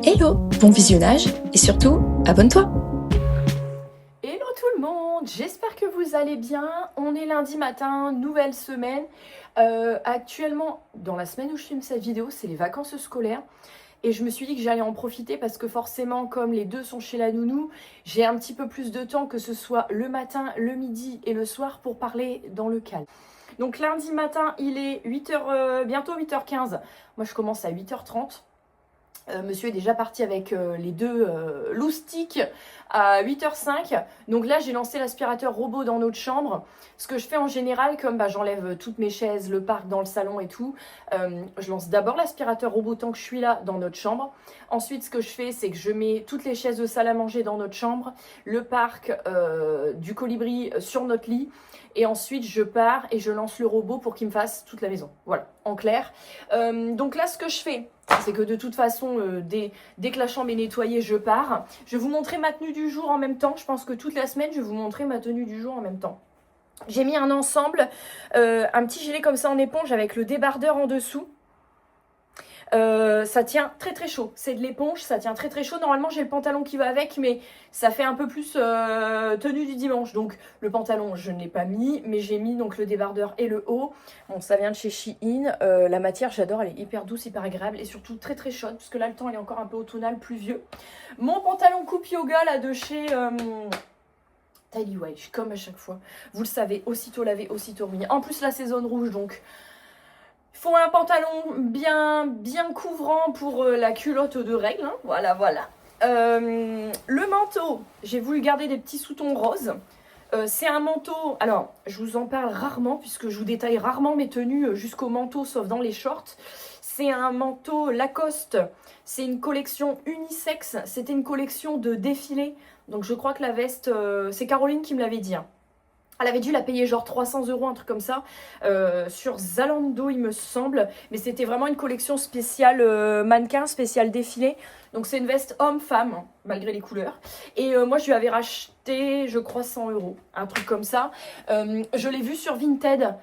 Hello, bon visionnage et surtout, abonne-toi. Hello tout le monde, j'espère que vous allez bien. On est lundi matin, nouvelle semaine. Actuellement, dans la semaine où je filme cette vidéo, c'est les vacances scolaires. Et je me suis dit que j'allais en profiter parce que forcément, comme les deux sont chez la nounou, j'ai un petit peu plus de temps, que ce soit le matin, le midi et le soir, pour parler dans le calme. Donc lundi matin, il est 8h, bientôt 8h15. Moi, je commence à 8h30. Monsieur est déjà parti avec les deux loustiques à 8h05. Donc là, j'ai lancé l'aspirateur robot dans notre chambre. Ce que je fais en général, comme j'enlève toutes mes chaises, le parc dans le salon et tout, je lance d'abord l'aspirateur robot tant que je suis là dans notre chambre. Ensuite, ce que je fais, c'est que je mets toutes les chaises de salle à manger dans notre chambre, le parc du colibri sur notre lit. Et ensuite, je pars et je lance le robot pour qu'il me fasse toute la maison. Voilà, en clair. Donc là, ce que je fais, c'est que de toute façon, dès que la chambre est nettoyée, je pars. Je vais vous montrer ma tenue du jour en même temps. Je pense que toute la semaine, je vais vous montrer ma tenue du jour en même temps. J'ai mis un ensemble, un petit gilet comme ça en éponge avec le débardeur en dessous. Ça tient très très chaud, c'est de l'éponge, ça tient très très chaud. Normalement j'ai le pantalon qui va avec, mais ça fait un peu plus tenue du dimanche. Donc le pantalon je ne l'ai pas mis, mais j'ai mis donc le débardeur et le haut. Bon, ça vient de chez Shein. La matière j'adore, elle est hyper douce, hyper agréable et surtout très très chaude, parce que là le temps il est encore un peu automnal, pluvieux. Mon pantalon coupe yoga là de chez Tidy White, comme à chaque fois. Vous le savez, aussitôt lavé, aussitôt remis. En plus la saison rouge, donc il faut un pantalon bien couvrant pour la culotte de règle, hein. Voilà. Le manteau, j'ai voulu garder des petits sous-tons roses. C'est un manteau, alors je vous en parle rarement puisque je vous détaille rarement mes tenues jusqu'au manteau, sauf dans les shorts. C'est un manteau Lacoste, c'est une collection unisexe, c'était une collection de défilé. Donc je crois que la veste, c'est Caroline qui me l'avait dit, hein. Elle avait dû la payer genre 300 €, un truc comme ça, sur Zalando il me semble. Mais c'était vraiment une collection spéciale mannequin, spéciale défilé. Donc c'est une veste homme-femme, hein, malgré les couleurs. Et moi je lui avais racheté, je crois, 100 €, un truc comme ça. Je l'ai vue sur Vinted.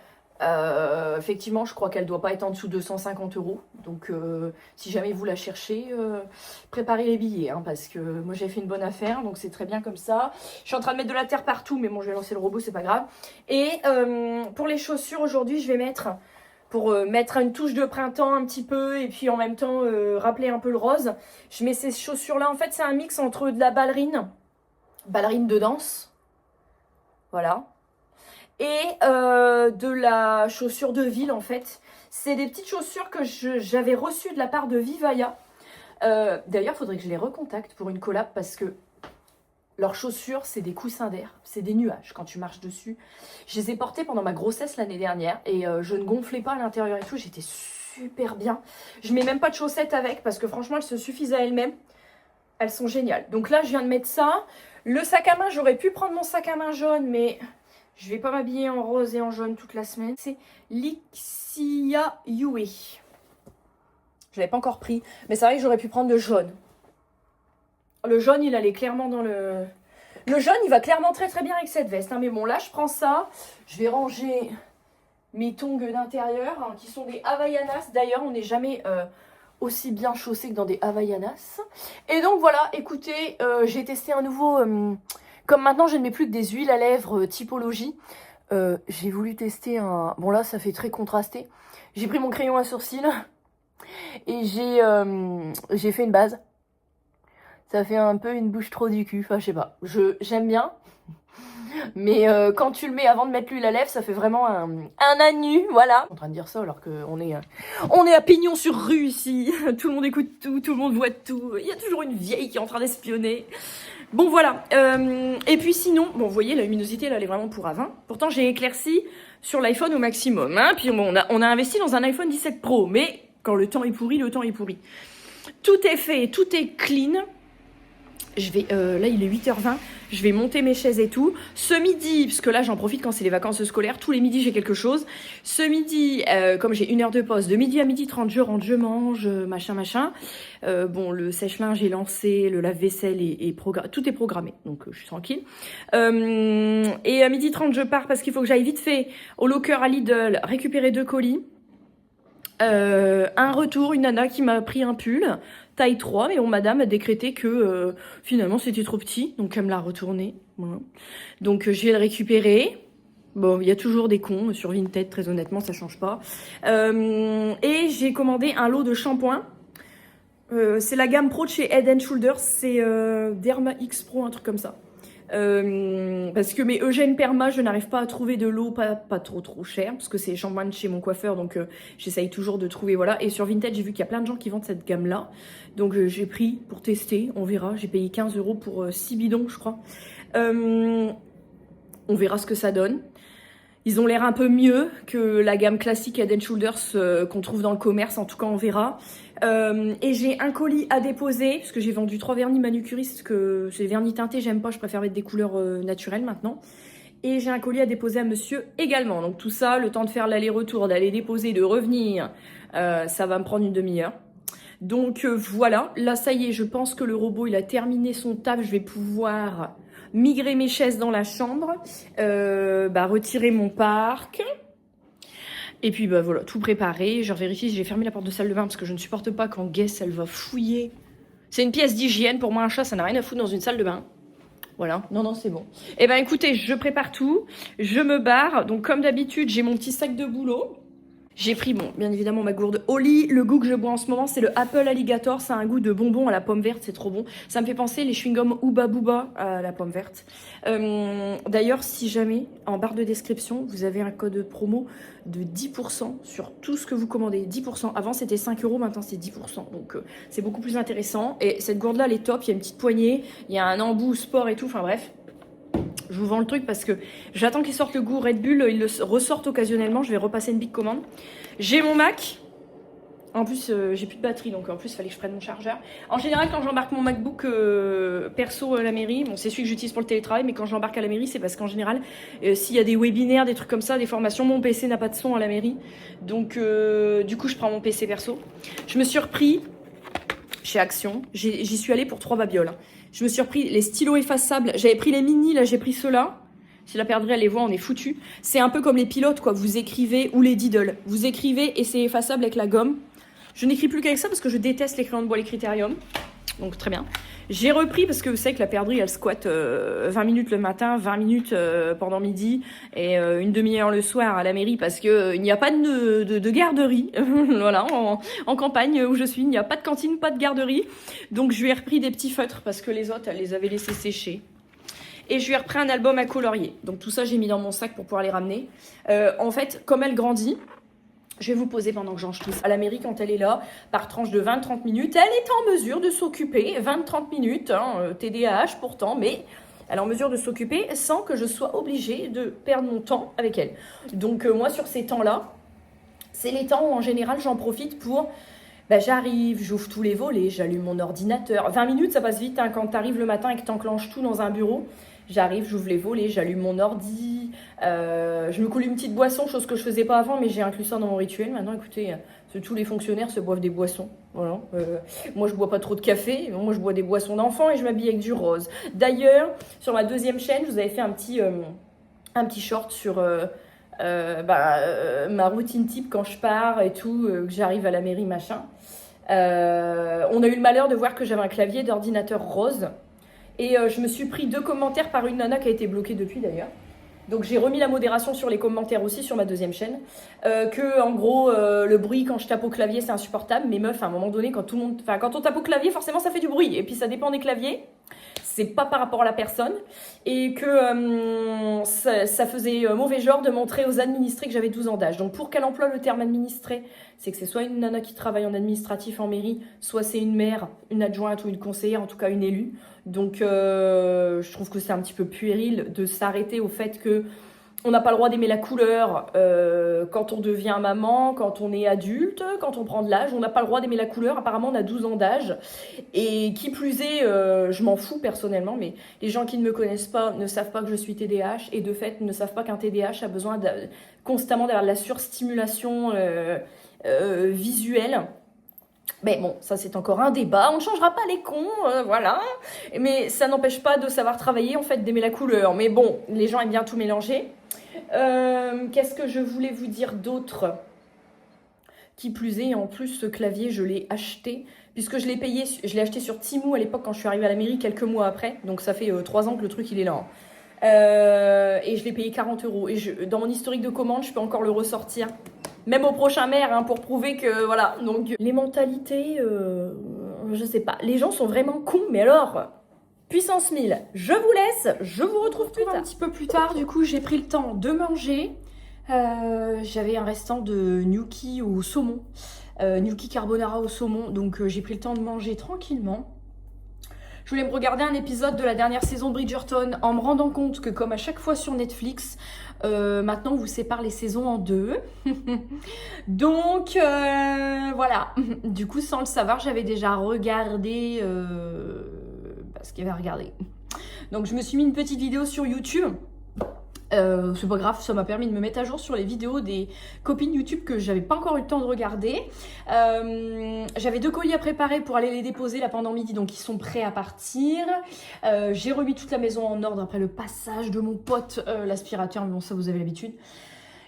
Effectivement, je crois qu'elle doit pas être en dessous de 150 €. Donc si jamais vous la cherchez, préparez les billets, hein, parce que moi j'ai fait une bonne affaire, donc c'est très bien comme ça. Je suis en train de mettre de la terre partout, mais bon, je vais lancer le robot, c'est pas grave. Et pour les chaussures, aujourd'hui je vais mettre, pour mettre une touche de printemps un petit peu, et puis en même temps rappeler un peu le rose, je mets ces chaussures là. En fait c'est un mix entre de la ballerine de danse, voilà, et de la chaussure de ville. En fait c'est des petites chaussures que j'avais reçues de la part de Vivaya. D'ailleurs il faudrait que je les recontacte pour une collab, parce que leurs chaussures c'est des coussins d'air, c'est des nuages quand tu marches dessus. Je les ai portées pendant ma grossesse l'année dernière et je ne gonflais pas à l'intérieur et tout, j'étais super bien. Je mets même pas de chaussettes avec parce que franchement elles se suffisent à elles-mêmes. Elles sont géniales. Donc là je viens de mettre ça. Le sac à main, j'aurais pu prendre mon sac à main jaune, mais je vais pas m'habiller en rose et en jaune toute la semaine. C'est Lixia Yue. Je l'avais pas encore pris, mais c'est vrai que j'aurais pu prendre le jaune. Le jaune, il allait clairement dans le... Le jaune, il va clairement très très bien avec cette veste, hein. Mais bon, là, je prends ça. Je vais ranger mes tongs d'intérieur, hein, qui sont des Havaianas. D'ailleurs, on n'est jamais aussi bien chaussé que dans des Havaianas. Et donc, voilà, écoutez, j'ai testé un nouveau... comme maintenant, je ne mets plus que des huiles à lèvres typologie. J'ai voulu tester un... Bon, là, ça fait très contrasté. J'ai pris mon crayon à sourcils et j'ai fait une base. Ça fait un peu une bouche trop du cul, enfin je sais pas, j'aime bien. Mais quand tu le mets avant de mettre l'huile à lèvres, ça fait vraiment un anu, voilà. Je suis en train de dire ça alors qu'on est à pignon sur rue ici. Tout le monde écoute tout, tout le monde voit tout. Il y a toujours une vieille qui est en train d'espionner. Bon voilà, et puis sinon, bon vous voyez la luminosité là elle est vraiment pour à 20. Pourtant j'ai éclairci sur l'iPhone au maximum, hein. Puis bon, on a investi dans un iPhone 17 Pro, mais quand le temps est pourri, le temps est pourri. Tout est fait, tout est clean. Je vais, là il est 8h20, je vais monter mes chaises et tout. Ce midi, parce que là j'en profite quand c'est les vacances scolaires, tous les midis j'ai quelque chose. Ce midi, comme j'ai 1 heure de pause, de midi à 12h30, je rentre, je mange, machin. Bon, le sèche-linge est lancé, le lave-vaisselle tout est programmé, donc je suis tranquille. Et à 12h30 je pars parce qu'il faut que j'aille vite fait au locker à Lidl récupérer 2 colis. Un retour, une nana qui m'a pris un pull, taille 3, mais bon, madame a décrété que finalement c'était trop petit, donc elle me l'a retourné. Voilà. Donc je vais le récupérer. Bon, il y a toujours des cons sur Vinted, très honnêtement, ça change pas. Et j'ai commandé un lot de shampoings. C'est la gamme pro de chez Head Shoulders, c'est Derma X Pro, un truc comme ça. Parce que mes Eugène Perma, je n'arrive pas à trouver de l'eau pas trop cher, parce que c'est les shampoings de chez mon coiffeur, donc j'essaye toujours de trouver, voilà. Et sur Vinted, j'ai vu qu'il y a plein de gens qui vendent cette gamme-là, donc j'ai pris pour tester, on verra. J'ai payé 15 € pour 6 bidons, je crois. On verra ce que ça donne. Ils ont l'air un peu mieux que la gamme classique Head Shoulders qu'on trouve dans le commerce, en tout cas on verra. Et j'ai un colis à déposer, parce que j'ai vendu 3 vernis manucuristes, que c'est les vernis teintés, j'aime pas, je préfère mettre des couleurs naturelles maintenant. Et j'ai un colis à déposer à monsieur également. Donc tout ça, le temps de faire l'aller-retour, d'aller déposer, de revenir, ça va me prendre une demi-heure. Donc voilà, là ça y est, je pense que le robot il a terminé son taf, je vais pouvoir migrer mes chaises dans la chambre, retirer mon parc. Et puis bah voilà, tout préparé. Je vérifie si j'ai fermé la porte de salle de bain parce que je ne supporte pas quand Guess elle va fouiller. C'est une pièce d'hygiène. Pour moi, un chat, ça n'a rien à foutre dans une salle de bain. Voilà, non, c'est bon. Eh ben écoutez, je prépare tout. Je me barre. Donc comme d'habitude, j'ai mon petit sac de boulot. J'ai pris, bon, bien évidemment, ma gourde Oli. Le goût que je bois en ce moment, c'est le Apple Alligator. Ça a un goût de bonbon à la pomme verte, c'est trop bon. Ça me fait penser les chewing-gums Ooba Booba à la pomme verte. D'ailleurs, si jamais, en barre de description, vous avez un code promo de 10% sur tout ce que vous commandez. 10%. Avant, c'était 5 €, maintenant, c'est 10%. Donc, c'est beaucoup plus intéressant. Et cette gourde-là, elle est top. Il y a une petite poignée, il y a un embout sport et tout. Enfin, bref. Je vous vends le truc parce que j'attends qu'ils sortent le goût Red Bull. Ils le ressortent occasionnellement. Je vais repasser une big commande. J'ai mon Mac. En plus, j'ai plus de batterie. Donc, en plus, il fallait que je prenne mon chargeur. En général, quand j'embarque mon MacBook perso à la mairie, bon, c'est celui que j'utilise pour le télétravail. Mais quand j'embarque à la mairie, c'est parce qu'en général, s'il y a des webinaires, des trucs comme ça, des formations, mon PC n'a pas de son à la mairie. Donc, du coup, je prends mon PC perso. Je me suis repris chez Action. J'y suis allée pour 3 babioles. Je me suis repris les stylos effaçables. J'avais pris les mini, là j'ai pris ceux-là. Si la perdrix elle les voit, on est foutu. C'est un peu comme les pilotes quoi. Vous écrivez, ou les Diddle. Vous écrivez et c'est effaçable avec la gomme. Je n'écris plus qu'avec ça parce que je déteste les crayons de bois, les Critérium. Donc très bien. J'ai repris parce que vous savez que la perdrix elle squatte 20 minutes le matin, 20 minutes pendant midi et une demi-heure le soir à la mairie parce que il n'y a pas de garderie. Voilà, en campagne où je suis, il n'y a pas de cantine, pas de garderie. Donc je lui ai repris des petits feutres parce que les autres elle les avait laissés sécher. Et je lui ai repris un album à colorier. Donc tout ça j'ai mis dans mon sac pour pouvoir les ramener. En fait, comme elle grandit, je vais vous poser pendant que j'en tout. À la mairie, quand elle est là, par tranche de 20-30 minutes, elle est en mesure de s'occuper. 20-30 minutes, TDAH pourtant, mais elle est en mesure de s'occuper sans que je sois obligée de perdre mon temps avec elle. Donc moi, sur ces temps-là, c'est les temps où en général, j'en profite pour... j'arrive, j'ouvre tous les volets, j'allume mon ordinateur. 20 minutes, ça passe vite quand tu arrives le matin et que tu enclenches tout dans un bureau. J'arrive, j'ouvre les volets, j'allume mon ordi, je me coule une petite boisson, chose que je faisais pas avant, mais j'ai inclus ça dans mon rituel. Maintenant, écoutez, tous les fonctionnaires se boivent des boissons. Voilà. Moi, je bois pas trop de café, moi, je bois des boissons d'enfants et je m'habille avec du rose. D'ailleurs, sur ma deuxième chaîne, je vous avais fait un petit short sur ma routine type quand je pars et tout, que j'arrive à la mairie, machin. On a eu le malheur de voir que j'avais un clavier d'ordinateur rose. Et je me suis pris 2 commentaires par une nana qui a été bloquée depuis d'ailleurs. Donc j'ai remis la modération sur les commentaires aussi sur ma deuxième chaîne. Que en gros le bruit quand je tape au clavier c'est insupportable. Mais meuf à un moment donné quand on tape au clavier forcément ça fait du bruit. Et puis ça dépend des claviers. C'est pas par rapport à la personne. Et que ça faisait mauvais genre de montrer aux administrés que j'avais 12 ans d'âge. Donc pour qu'elle emploie le terme administré, c'est que c'est soit une nana qui travaille en administratif en mairie, soit c'est une maire, une adjointe ou une conseillère, en tout cas une élue. Donc je trouve que c'est un petit peu puéril de s'arrêter au fait que on n'a pas le droit d'aimer la couleur quand on devient maman, quand on est adulte, quand on prend de l'âge. On n'a pas le droit d'aimer la couleur. Apparemment, on a 12 ans d'âge. Et qui plus est, je m'en fous personnellement, mais les gens qui ne me connaissent pas ne savent pas que je suis TDAH et de fait ne savent pas qu'un TDAH a besoin constamment d'avoir de la surstimulation visuelle. Mais bon, ça c'est encore un débat, on ne changera pas les cons, voilà. Mais ça n'empêche pas de savoir travailler, en fait, d'aimer la couleur. Mais bon, les gens aiment bien tout mélanger. Qu'est-ce que je voulais vous dire d'autre ? Qui plus est, en plus, ce clavier, je l'ai acheté, puisque je l'ai acheté sur Temu à l'époque quand je suis arrivée à la mairie, quelques mois après. Donc ça fait 3 ans que le truc, il est là. Et je l'ai payé 40 €. Et dans mon historique de commande, je peux encore le ressortir. Même au prochain maire, hein, pour prouver que, voilà. Donc, les mentalités, je sais pas. Les gens sont vraiment cons, mais alors... Puissance 1000, je vous laisse, je vous retrouve plus tard. Un petit peu plus tard, du coup, j'ai pris le temps de manger. J'avais un restant de gnocchi au saumon, gnocchi carbonara au saumon, donc j'ai pris le temps de manger tranquillement. Je voulais me regarder un épisode de la dernière saison de Bridgerton en me rendant compte que, comme à chaque fois sur Netflix, maintenant on vous sépare les saisons en 2. Donc voilà, du coup sans le savoir, j'avais déjà regardé ce qu'il y avait à regarder. Donc je me suis mis une petite vidéo sur YouTube. C'est pas grave, ça m'a permis de me mettre à jour sur les vidéos des copines YouTube que j'avais pas encore eu le temps de regarder. J'avais 2 colis à préparer pour aller les déposer là pendant midi, donc ils sont prêts à partir. J'ai remis toute la maison en ordre après le passage de mon pote l'aspirateur, mais bon ça vous avez l'habitude.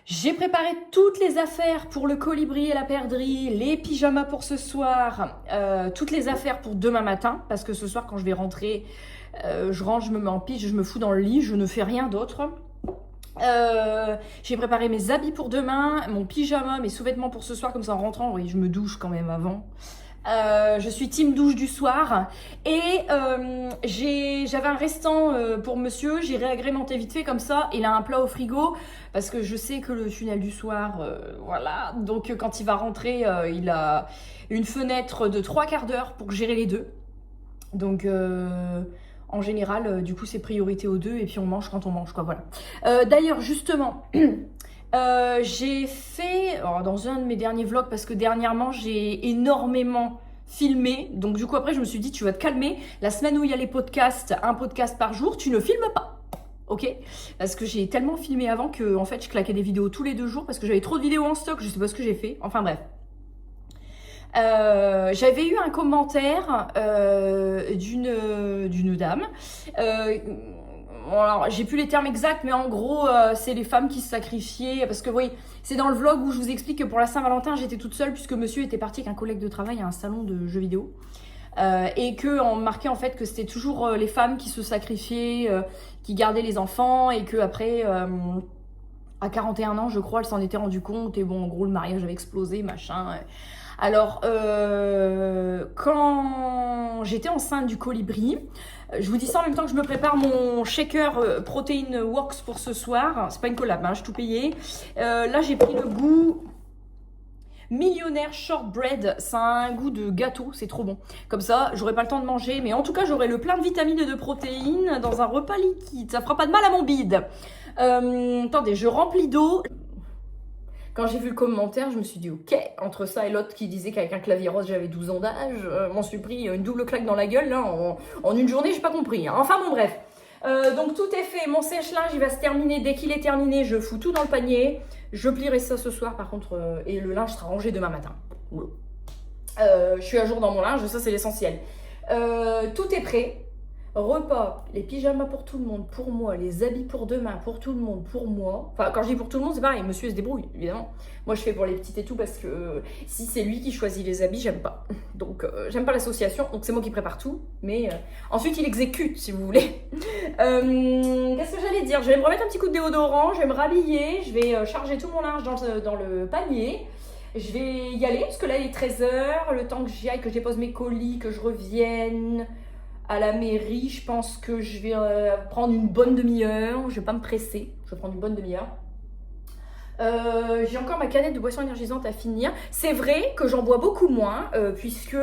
J'ai préparé toutes les affaires pour le colibri et la perdrix, les pyjamas pour ce soir, toutes les affaires pour demain matin, parce que ce soir quand je vais rentrer, je range, je me mets en pige, je me fous dans le lit, je ne fais rien d'autre. J'ai préparé mes habits pour demain, mon pyjama, mes sous-vêtements pour ce soir, comme ça en rentrant, oui, je me douche quand même avant. Je suis team douche du soir et j'avais un restant pour monsieur, j'ai réagrémenté vite fait comme ça, il a un plat au frigo parce que je sais que le tunnel du soir, voilà, donc quand il va rentrer, il a une fenêtre de 3/4 d'heure pour gérer les deux, donc en général, du coup, c'est priorité aux 2 et puis on mange quand on mange, quoi, voilà. D'ailleurs, justement, j'ai fait, dans un de mes derniers vlogs, parce que dernièrement, j'ai énormément filmé. Donc, du coup, après, je me suis dit, tu vas te calmer. La semaine où il y a les podcasts, un podcast par jour, tu ne filmes pas. Ok? Parce que j'ai tellement filmé avant que, en fait, je claquais des vidéos tous les 2 jours parce que j'avais trop de vidéos en stock. Je sais pas ce que j'ai fait. Enfin, bref. J'avais eu un commentaire d'une dame. Alors, j'ai plus les termes exacts, mais en gros, c'est les femmes qui se sacrifiaient. Parce que oui, c'est dans le vlog où je vous explique que pour la Saint-Valentin, j'étais toute seule puisque monsieur était parti avec un collègue de travail à un salon de jeux vidéo. Et qu'on marquait en fait que c'était toujours les femmes qui se sacrifiaient, qui gardaient les enfants et que après, à 41 ans, je crois, elle s'en était rendue compte. Et bon, en gros, le mariage avait explosé, machin. Alors, quand j'étais enceinte du colibri, je vous dis ça en même temps que je me prépare mon shaker Protein Works pour ce soir. C'est pas une collab, hein, je tout payé. Là, j'ai pris le goût Millionnaire Shortbread. Ça a un goût de gâteau, c'est trop bon. Comme ça, j'aurai pas le temps de manger, mais en tout cas, j'aurai le plein de vitamines et de protéines dans un repas liquide. Ça fera pas de mal à mon bide. Attendez, je remplis d'eau. Quand j'ai vu le commentaire, je me suis dit ok, entre ça et l'autre qui disait qu'avec un clavier rose j'avais 12 ans d'âge, m'en suis pris une double claque dans la gueule là, en une journée, j'ai pas compris. Hein. Enfin bon bref. Donc tout est fait, mon sèche-linge il va se terminer, dès qu'il est terminé, je fous tout dans le panier. Je plierai ça ce soir par contre, et le linge sera rangé demain matin. Je suis à jour dans mon linge, ça c'est l'essentiel. Tout est prêt. Repas, les pyjamas pour tout le monde, pour moi, les habits pour demain, pour tout le monde, pour moi. Enfin, quand je dis pour tout le monde, c'est pareil, monsieur se débrouille, évidemment. Moi, je fais pour les petites et tout parce que si c'est lui qui choisit les habits, j'aime pas. Donc, j'aime pas l'association, donc c'est moi qui prépare tout. Mais ensuite, il exécute, si vous voulez. Qu'est-ce que j'allais dire? Je vais me remettre un petit coup de déodorant, je vais me rhabiller, je vais charger tout mon linge dans le panier. Je vais y aller parce que là, il est 13 h, le temps que j'y aille, que je dépose mes colis, que je revienne à la mairie, je pense que je vais prendre une bonne demi-heure. Je vais pas me presser, je vais prendre une bonne demi-heure. J'ai encore ma canette de boisson énergisante à finir. C'est vrai que j'en bois beaucoup moins, puisque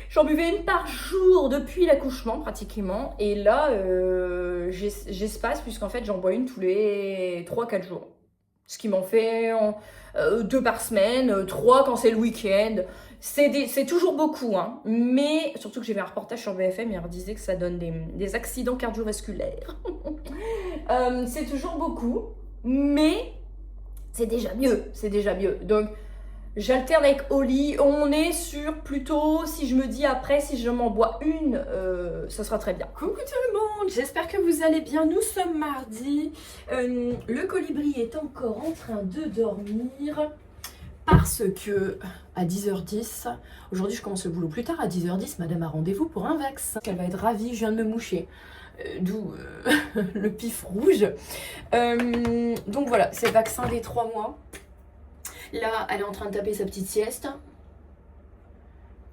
j'en buvais une par jour depuis l'accouchement pratiquement. Et là, j'espace, puisqu'en fait j'en bois une tous les 3-4 jours. Ce qui m'en fait 2 par semaine, 3 quand c'est le week-end. C'est toujours beaucoup, hein. Mais surtout que j'ai vu un reportage sur BFM et on disait que ça donne des accidents cardiovasculaires. C'est toujours beaucoup, mais c'est déjà mieux, c'est déjà mieux. Donc j'alterne avec Oli, on est sur plutôt, si je me dis après, si je m'en bois une, ça sera très bien. Coucou tout le monde, j'espère que vous allez bien, nous sommes mardi, le colibri est encore en train de dormir. Parce que à 10h10, aujourd'hui je commence le boulot plus tard, à 10h10, madame a rendez-vous pour un vaccin. Elle va être ravie, je viens de me moucher. D'où le pif rouge. Donc voilà, c'est le vaccin des 3 mois. Là, elle est en train de taper sa petite sieste.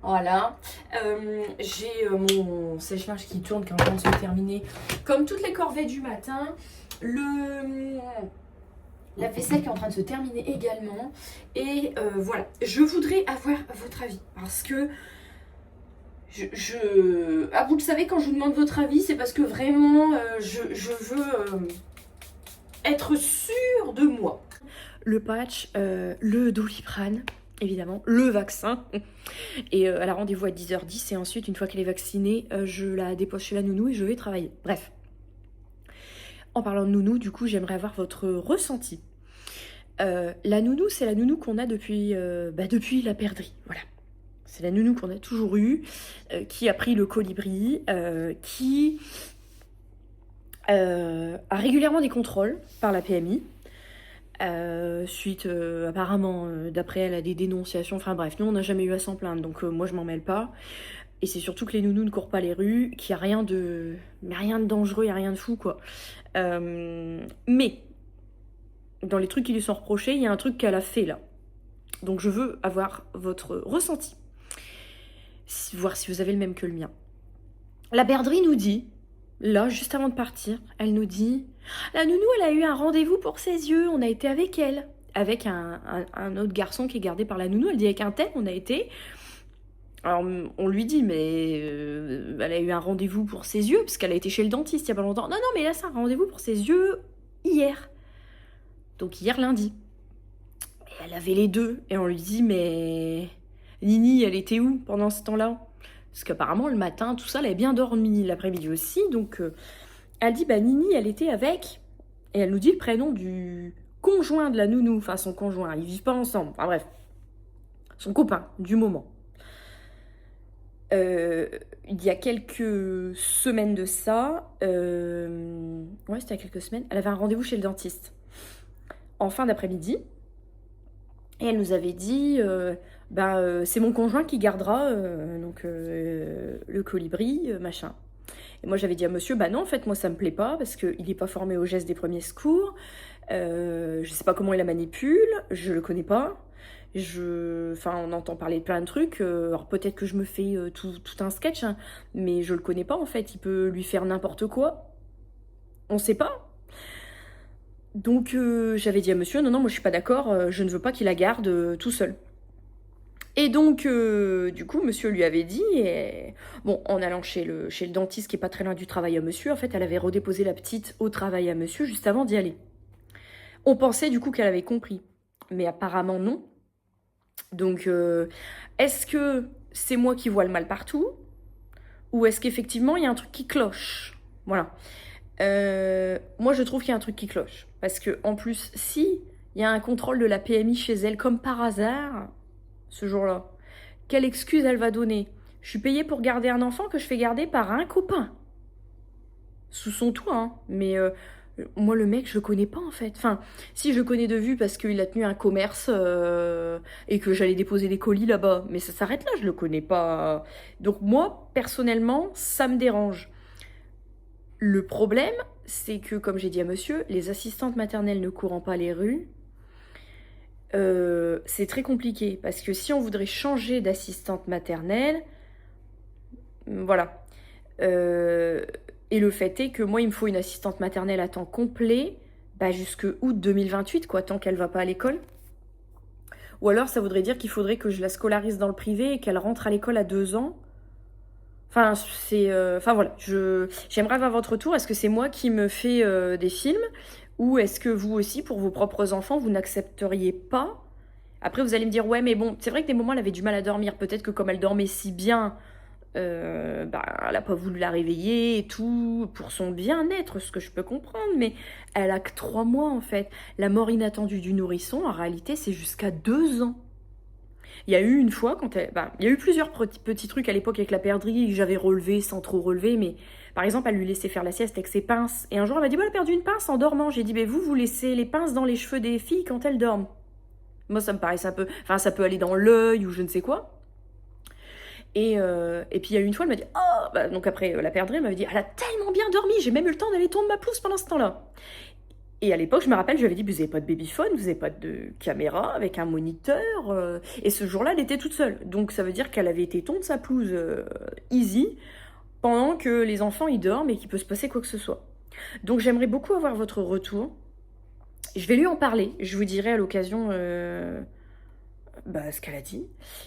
Voilà. J'ai mon sèche-linge qui tourne, qui est en train de se terminer. Comme toutes les corvées du matin. La vaisselle qui est en train de se terminer également. Et voilà. Je voudrais avoir votre avis. Parce que ah, vous le savez, quand je vous demande votre avis, c'est parce que vraiment, je veux être sûre de moi. Le patch, le Doliprane, évidemment, le vaccin. Et elle a rendez-vous à 10h10 et ensuite, une fois qu'elle est vaccinée, je la dépose chez la nounou et je vais travailler. Bref. En parlant de nounou, du coup, j'aimerais avoir votre ressenti. La nounou, c'est la nounou qu'on a depuis la perdrix, voilà. C'est la nounou qu'on a toujours eue, qui a pris le colibri, qui a régulièrement des contrôles par la PMI, suite apparemment, d'après elle, à des dénonciations. Enfin bref, nous on n'a jamais eu à s'en plaindre, donc moi je m'en mêle pas. Et c'est surtout que les nounous ne courent pas les rues, qu'il n'y a rien de dangereux, il n'y a rien de fou, quoi. Mais, dans les trucs qui lui sont reprochés, il y a un truc qu'elle a fait là. Donc je veux avoir votre ressenti. Voir si vous avez le même que le mien. La perdrix nous dit, là, juste avant de partir, elle nous dit « La nounou, elle a eu un rendez-vous pour ses yeux, on a été avec elle. » Avec un autre garçon qui est gardé par la nounou. Elle dit « Avec un tel, on a été. » Alors, on lui dit « Mais elle a eu un rendez-vous pour ses yeux, parce qu'elle a été chez le dentiste il y a pas longtemps. » « Non, non, mais là, c'est un rendez-vous pour ses yeux hier. » Donc, hier, lundi. Et elle avait les deux. Et on lui dit « Mais... Nini, elle était où pendant ce temps-là ?» Parce qu'apparemment, le matin, tout ça, elle avait bien dormi, l'après-midi aussi. Donc, elle dit, bah, Nini, elle était avec... Et elle nous dit le prénom du conjoint de la nounou. Enfin, son conjoint, ils vivent pas ensemble. Enfin, bref. Son copain, du moment. Il y a quelques semaines de ça... Ouais, c'était il y a quelques semaines. Elle avait un rendez-vous chez le dentiste. En fin d'après-midi. Et elle nous avait dit... c'est mon conjoint qui gardera le colibri, machin. Et moi j'avais dit à monsieur, bah non, en fait moi ça me plaît pas parce qu'il n'est pas formé au geste des premiers secours, je sais pas comment il la manipule, je le connais pas, on entend parler de plein de trucs, alors peut-être que je me fais tout un sketch, hein, mais je le connais pas en fait, il peut lui faire n'importe quoi, on sait pas. Donc j'avais dit à monsieur, non, moi je suis pas d'accord, je ne veux pas qu'il la garde tout seul. Et donc, du coup, monsieur lui avait dit, et... bon, en allant chez le dentiste qui est pas très loin du travail à monsieur, en fait, elle avait redéposé la petite au travail à monsieur juste avant d'y aller. On pensait du coup qu'elle avait compris, mais apparemment non. Donc, est-ce que c'est moi qui vois le mal partout, ou est-ce qu'effectivement il y a un truc qui cloche? Voilà. Moi, je trouve qu'il y a un truc qui cloche, parce que en plus, si il y a un contrôle de la PMI chez elle, comme par hasard... ce jour-là. Quelle excuse elle va donner? Je suis payée pour garder un enfant que je fais garder par un copain. Sous son toit, hein. Mais moi, le mec, je le connais pas, en fait. Enfin, si, je le connais de vue parce qu'il a tenu un commerce et que j'allais déposer des colis là-bas. Mais ça s'arrête là, je le connais pas. Donc moi, personnellement, ça me dérange. Le problème, c'est que, comme j'ai dit à monsieur, les assistantes maternelles ne courant pas les rues, c'est très compliqué parce que si on voudrait changer d'assistante maternelle, voilà. Et le fait est que moi, il me faut une assistante maternelle à temps complet, jusque août 2028, quoi, tant qu'elle va pas à l'école. Ou alors, ça voudrait dire qu'il faudrait que je la scolarise dans le privé et qu'elle rentre à l'école à 2 ans. Enfin, voilà. J'aimerais avoir votre retour. Est-ce que c'est moi qui me fais des films? Ou est-ce que vous aussi, pour vos propres enfants, vous n'accepteriez pas? Après, vous allez me dire, ouais, mais bon, c'est vrai que des moments, elle avait du mal à dormir. Peut-être que comme elle dormait si bien, elle n'a pas voulu la réveiller et tout, pour son bien-être, ce que je peux comprendre. Mais elle a que 3 mois, en fait. La mort inattendue du nourrisson, en réalité, c'est jusqu'à 2 ans. Il y a eu une fois, il y a eu plusieurs petits trucs à l'époque avec la perdrix que j'avais relevé sans trop relever, mais par exemple, elle lui laissait faire la sieste avec ses pinces. Et un jour, elle m'a dit, elle a perdu une pince en dormant. J'ai dit, vous laissez les pinces dans les cheveux des filles quand elles dorment. Moi, ça me paraissait un peu... Enfin, ça peut aller dans l'œil ou je ne sais quoi. Et puis, il y a eu une fois, elle m'a dit... Oh bah, donc après, la perdrix, elle m'avait dit, elle a tellement bien dormi, j'ai même eu le temps d'aller tondre ma pelouse pendant ce temps-là. Et à l'époque, je me rappelle, je lui avais dit, vous n'avez pas de babyphone, vous n'avez pas de caméra avec un moniteur. Et ce jour-là, elle était toute seule. Donc, ça veut dire qu'elle avait été tondre sa pelouse easy pendant que les enfants, ils dorment et qu'il peut se passer quoi que ce soit. Donc, j'aimerais beaucoup avoir votre retour. Je vais lui en parler. Je vous dirai à l'occasion ce qu'elle a dit.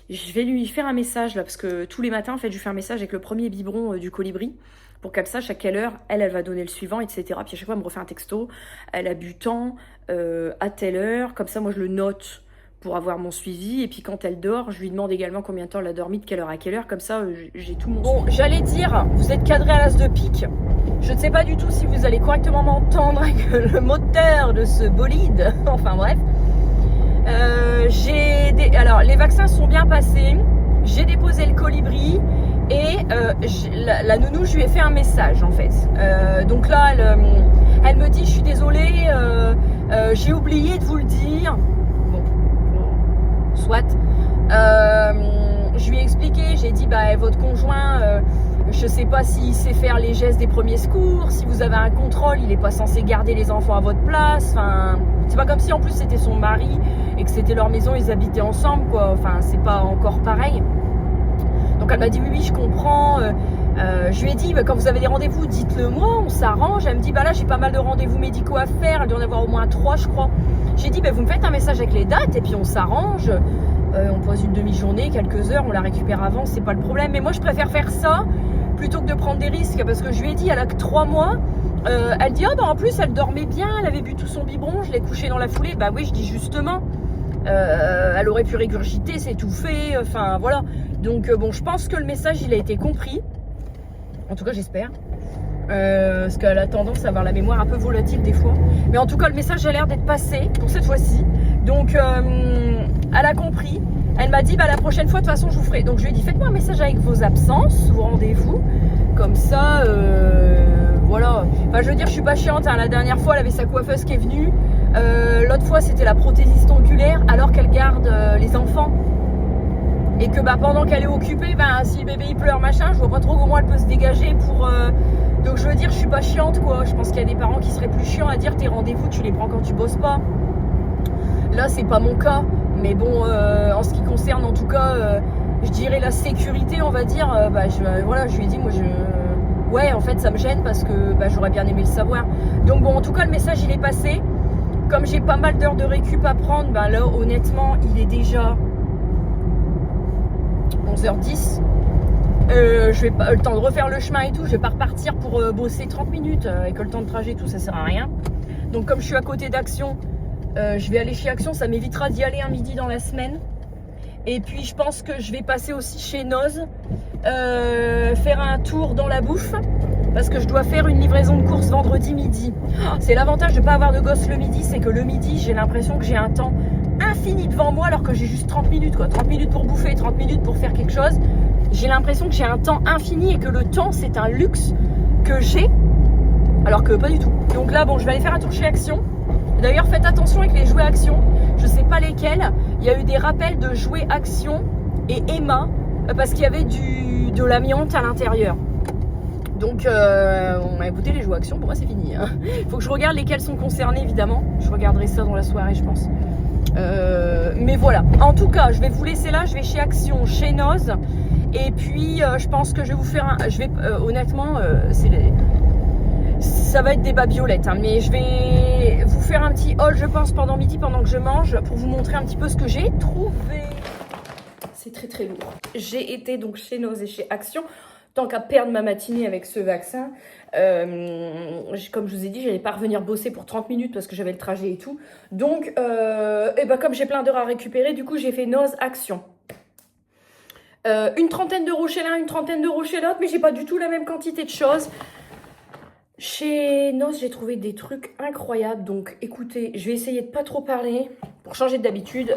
Je vais lui faire un message, là, parce que tous les matins, en fait, je lui fais un message avec le premier biberon du colibri, pour qu'elle sache à quelle heure elle va donner le suivant, etc. Puis à chaque fois, elle me refait un texto. Elle a bu tant, à telle heure. Comme ça, moi, je le note pour avoir mon suivi. Et puis quand elle dort, je lui demande également combien de temps elle a dormi, de quelle heure à quelle heure. Comme ça, j'ai tout mon suivi. Bon, j'allais dire, vous êtes cadré à l'as de pique. Je ne sais pas du tout si vous allez correctement m'entendre avec le moteur de ce bolide. Enfin bref. Alors, les vaccins sont bien passés. J'ai déposé le colibri. Et la nounou, je lui ai fait un message en fait. Donc là, elle me dit, je suis désolée, j'ai oublié de vous le dire. Bon, soit. Je lui ai expliqué, j'ai dit, votre conjoint, je sais pas s'il sait faire les gestes des premiers secours, si vous avez un contrôle, il est pas censé garder les enfants à votre place. Enfin, c'est pas comme si en plus c'était son mari et que c'était leur maison, ils habitaient ensemble, quoi. Enfin, c'est pas encore pareil. Donc elle m'a dit oui, je comprends. Je lui ai dit quand vous avez des rendez-vous, dites-le moi, on s'arrange. Elle me dit là j'ai pas mal de rendez-vous médicaux à faire, elle doit en avoir au moins 3 je crois. J'ai dit vous me faites un message avec les dates et puis on s'arrange. On pose une demi-journée, quelques heures, on la récupère avant, c'est pas le problème. Mais moi je préfère faire ça plutôt que de prendre des risques parce que je lui ai dit elle a que 3 mois. Elle dit en plus elle dormait bien, elle avait bu tout son biberon, je l'ai couchée dans la foulée. Oui, je dis justement. Elle aurait pu régurgiter, s'étouffer, enfin voilà. Donc je pense que le message il a été compris. En tout cas j'espère. Parce qu'elle a tendance à avoir la mémoire un peu volatile des fois. Mais en tout cas le message a l'air d'être passé pour cette fois-ci. Donc elle a compris. Elle m'a dit la prochaine fois de toute façon je vous ferai. Donc je lui ai dit faites-moi un message avec vos absences, vos rendez-vous. Comme ça, voilà. Enfin je veux dire je suis pas chiante hein. La dernière fois elle avait sa coiffeuse qui est venue. L'autre fois c'était la prothésiste ongulaire alors qu'elle garde les enfants et que pendant qu'elle est occupée si le bébé il pleure machin je vois pas trop comment elle peut se dégager pour donc je veux dire je suis pas chiante quoi. Je pense qu'il y a des parents qui seraient plus chiants à dire tes rendez-vous tu les prends quand tu bosses pas. Là c'est pas mon cas mais bon en ce qui concerne en tout cas je dirais la sécurité on va dire je lui ai dit moi ouais en fait ça me gêne parce que j'aurais bien aimé le savoir. Donc en tout cas le message il est passé. Comme j'ai pas mal d'heures de récup à prendre, là honnêtement il est déjà 11h10. Je vais pas le temps de refaire le chemin et tout, je vais pas repartir pour bosser 30 minutes avec le temps de trajet et tout, ça sert à rien. Donc comme je suis à côté d'Action, je vais aller chez Action, ça m'évitera d'y aller un midi dans la semaine. Et puis je pense que je vais passer aussi chez Noz, faire un tour dans la bouffe. Parce que je dois faire une livraison de courses vendredi midi. C'est l'avantage de ne pas avoir de gosse le midi, c'est que le midi, j'ai l'impression que j'ai un temps infini devant moi alors que j'ai juste 30 minutes. 30 minutes pour bouffer, 30 minutes pour faire quelque chose. J'ai l'impression que j'ai un temps infini et que le temps, c'est un luxe que j'ai, alors que pas du tout. Donc là, je vais aller faire un tour chez Action. D'ailleurs, faites attention avec les jouets Action. Je sais pas lesquels. Il y a eu des rappels de jouets Action et Emma parce qu'il y avait de l'amiante à l'intérieur. Donc, on a écouté les jouets Action, pour moi c'est fini. Il faut que je regarde lesquels sont concernés, évidemment. Je regarderai ça dans la soirée, je pense. Mais voilà. En tout cas, je vais vous laisser là. Je vais chez Action, chez Noz. Et puis, je pense que je vais vous faire honnêtement, ça va être des babiolettes. Mais je vais vous faire un petit haul, je pense, pendant midi, pendant que je mange, pour vous montrer un petit peu ce que j'ai trouvé. C'est très très lourd. J'ai été donc chez Noz et chez Action. Tant qu'à perdre ma matinée avec ce vaccin, comme je vous ai dit, j'allais pas revenir bosser pour 30 minutes parce que j'avais le trajet et tout. Donc, comme j'ai plein d'heures à récupérer, du coup, j'ai fait Noz Action. Une trentaine d'euros chez l'un, une trentaine d'euros chez l'autre, mais j'ai pas du tout la même quantité de choses. Chez Noz, j'ai trouvé des trucs incroyables. Donc, écoutez, je vais essayer de pas trop parler pour changer d'habitude.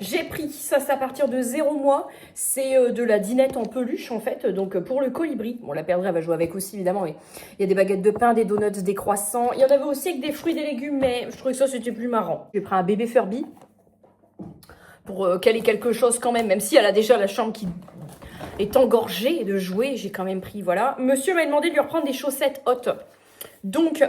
J'ai pris, ça c'est à partir de 0 mois. C'est de la dinette en peluche, en fait. Donc, pour le colibri. Bon, la perdrix, elle va jouer avec aussi, évidemment. Mais il y a des baguettes de pain, des donuts, des croissants. Il y en avait aussi avec des fruits et des légumes, mais je trouvais que ça, c'était plus marrant. J'ai pris un bébé Furby. pour qu'elle ait quelque chose quand même si elle a déjà la chambre qui est engorgée de jouets. J'ai quand même pris, voilà. Monsieur m'a demandé de lui reprendre des chaussettes hautes. Donc,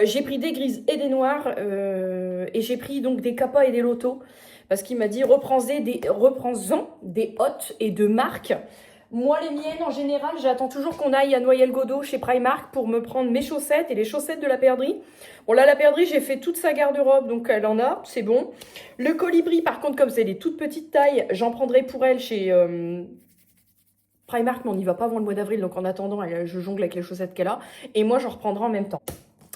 j'ai pris des grises et des noires et j'ai pris donc des Kappa et des Lotto parce qu'il m'a dit reprends-en des hautes et de marque. Moi, les miennes, en général, j'attends toujours qu'on aille à Noyelles-Godault chez Primark pour me prendre mes chaussettes et les chaussettes de la perdrix. Bon, là, la perdrix, j'ai fait toute sa garde-robe, donc elle en a, c'est bon. Le colibri, par contre, comme c'est des toutes petites tailles, j'en prendrai pour elle chez Primark, mais on n'y va pas avant le mois d'avril, donc en attendant, je jongle avec les chaussettes qu'elle a. Et moi, j'en reprendrai en même temps.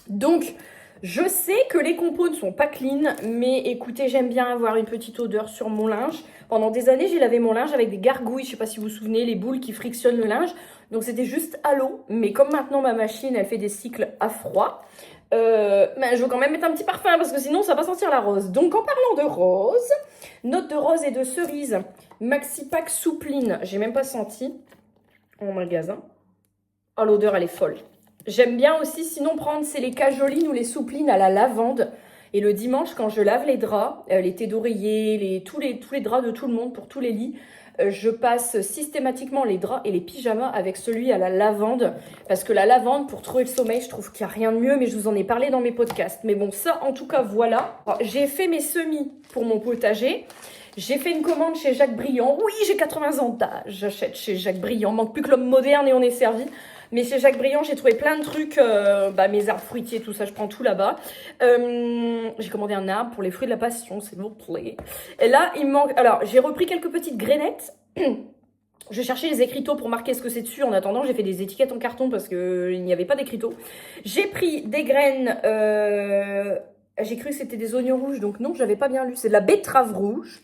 Donc, je sais que les compos ne sont pas clean, mais écoutez, j'aime bien avoir une petite odeur sur mon linge. Pendant des années, j'ai lavé mon linge avec des gargouilles, je sais pas si vous vous souvenez, les boules qui frictionnent le linge. Donc c'était juste à l'eau, mais comme maintenant ma machine, elle fait des cycles à froid, je veux quand même mettre un petit parfum parce que sinon ça va pas sentir la rose. Donc en parlant de rose, note de rose et de cerise, Maxi Pack Soupline, j'ai même pas senti en magasin. Oh, l'odeur elle est folle. J'aime bien aussi sinon prendre, c'est les cajolines ou les souplines à la lavande. Et le dimanche, quand je lave les draps, les thés d'oreiller, tous les draps de tout le monde pour tous les lits, je passe systématiquement les draps et les pyjamas avec celui à la lavande. Parce que la lavande, pour trouver le sommeil, je trouve qu'il n'y a rien de mieux, mais je vous en ai parlé dans mes podcasts. Mais bon, ça, en tout cas, voilà. J'ai fait mes semis pour mon potager. J'ai fait une commande chez Jacques Briand. Oui, j'ai 80 ans d'âge. J'achète chez Jacques Briand. Manque plus que l'homme moderne et on est servi. Mais chez Jacques Briand, j'ai trouvé plein de trucs, mes arbres fruitiers, tout ça, je prends tout là-bas. J'ai commandé un arbre pour les fruits de la passion, s'il vous plaît. Et là, il me manque... Alors, j'ai repris quelques petites grainettes. Je cherchais les écriteaux pour marquer ce que c'est dessus. En attendant, j'ai fait des étiquettes en carton parce qu'il n'y avait pas d'écriteaux. J'ai pris des graines... J'ai cru que c'était des oignons rouges, donc non, j'avais pas bien lu. C'est de la betterave rouge.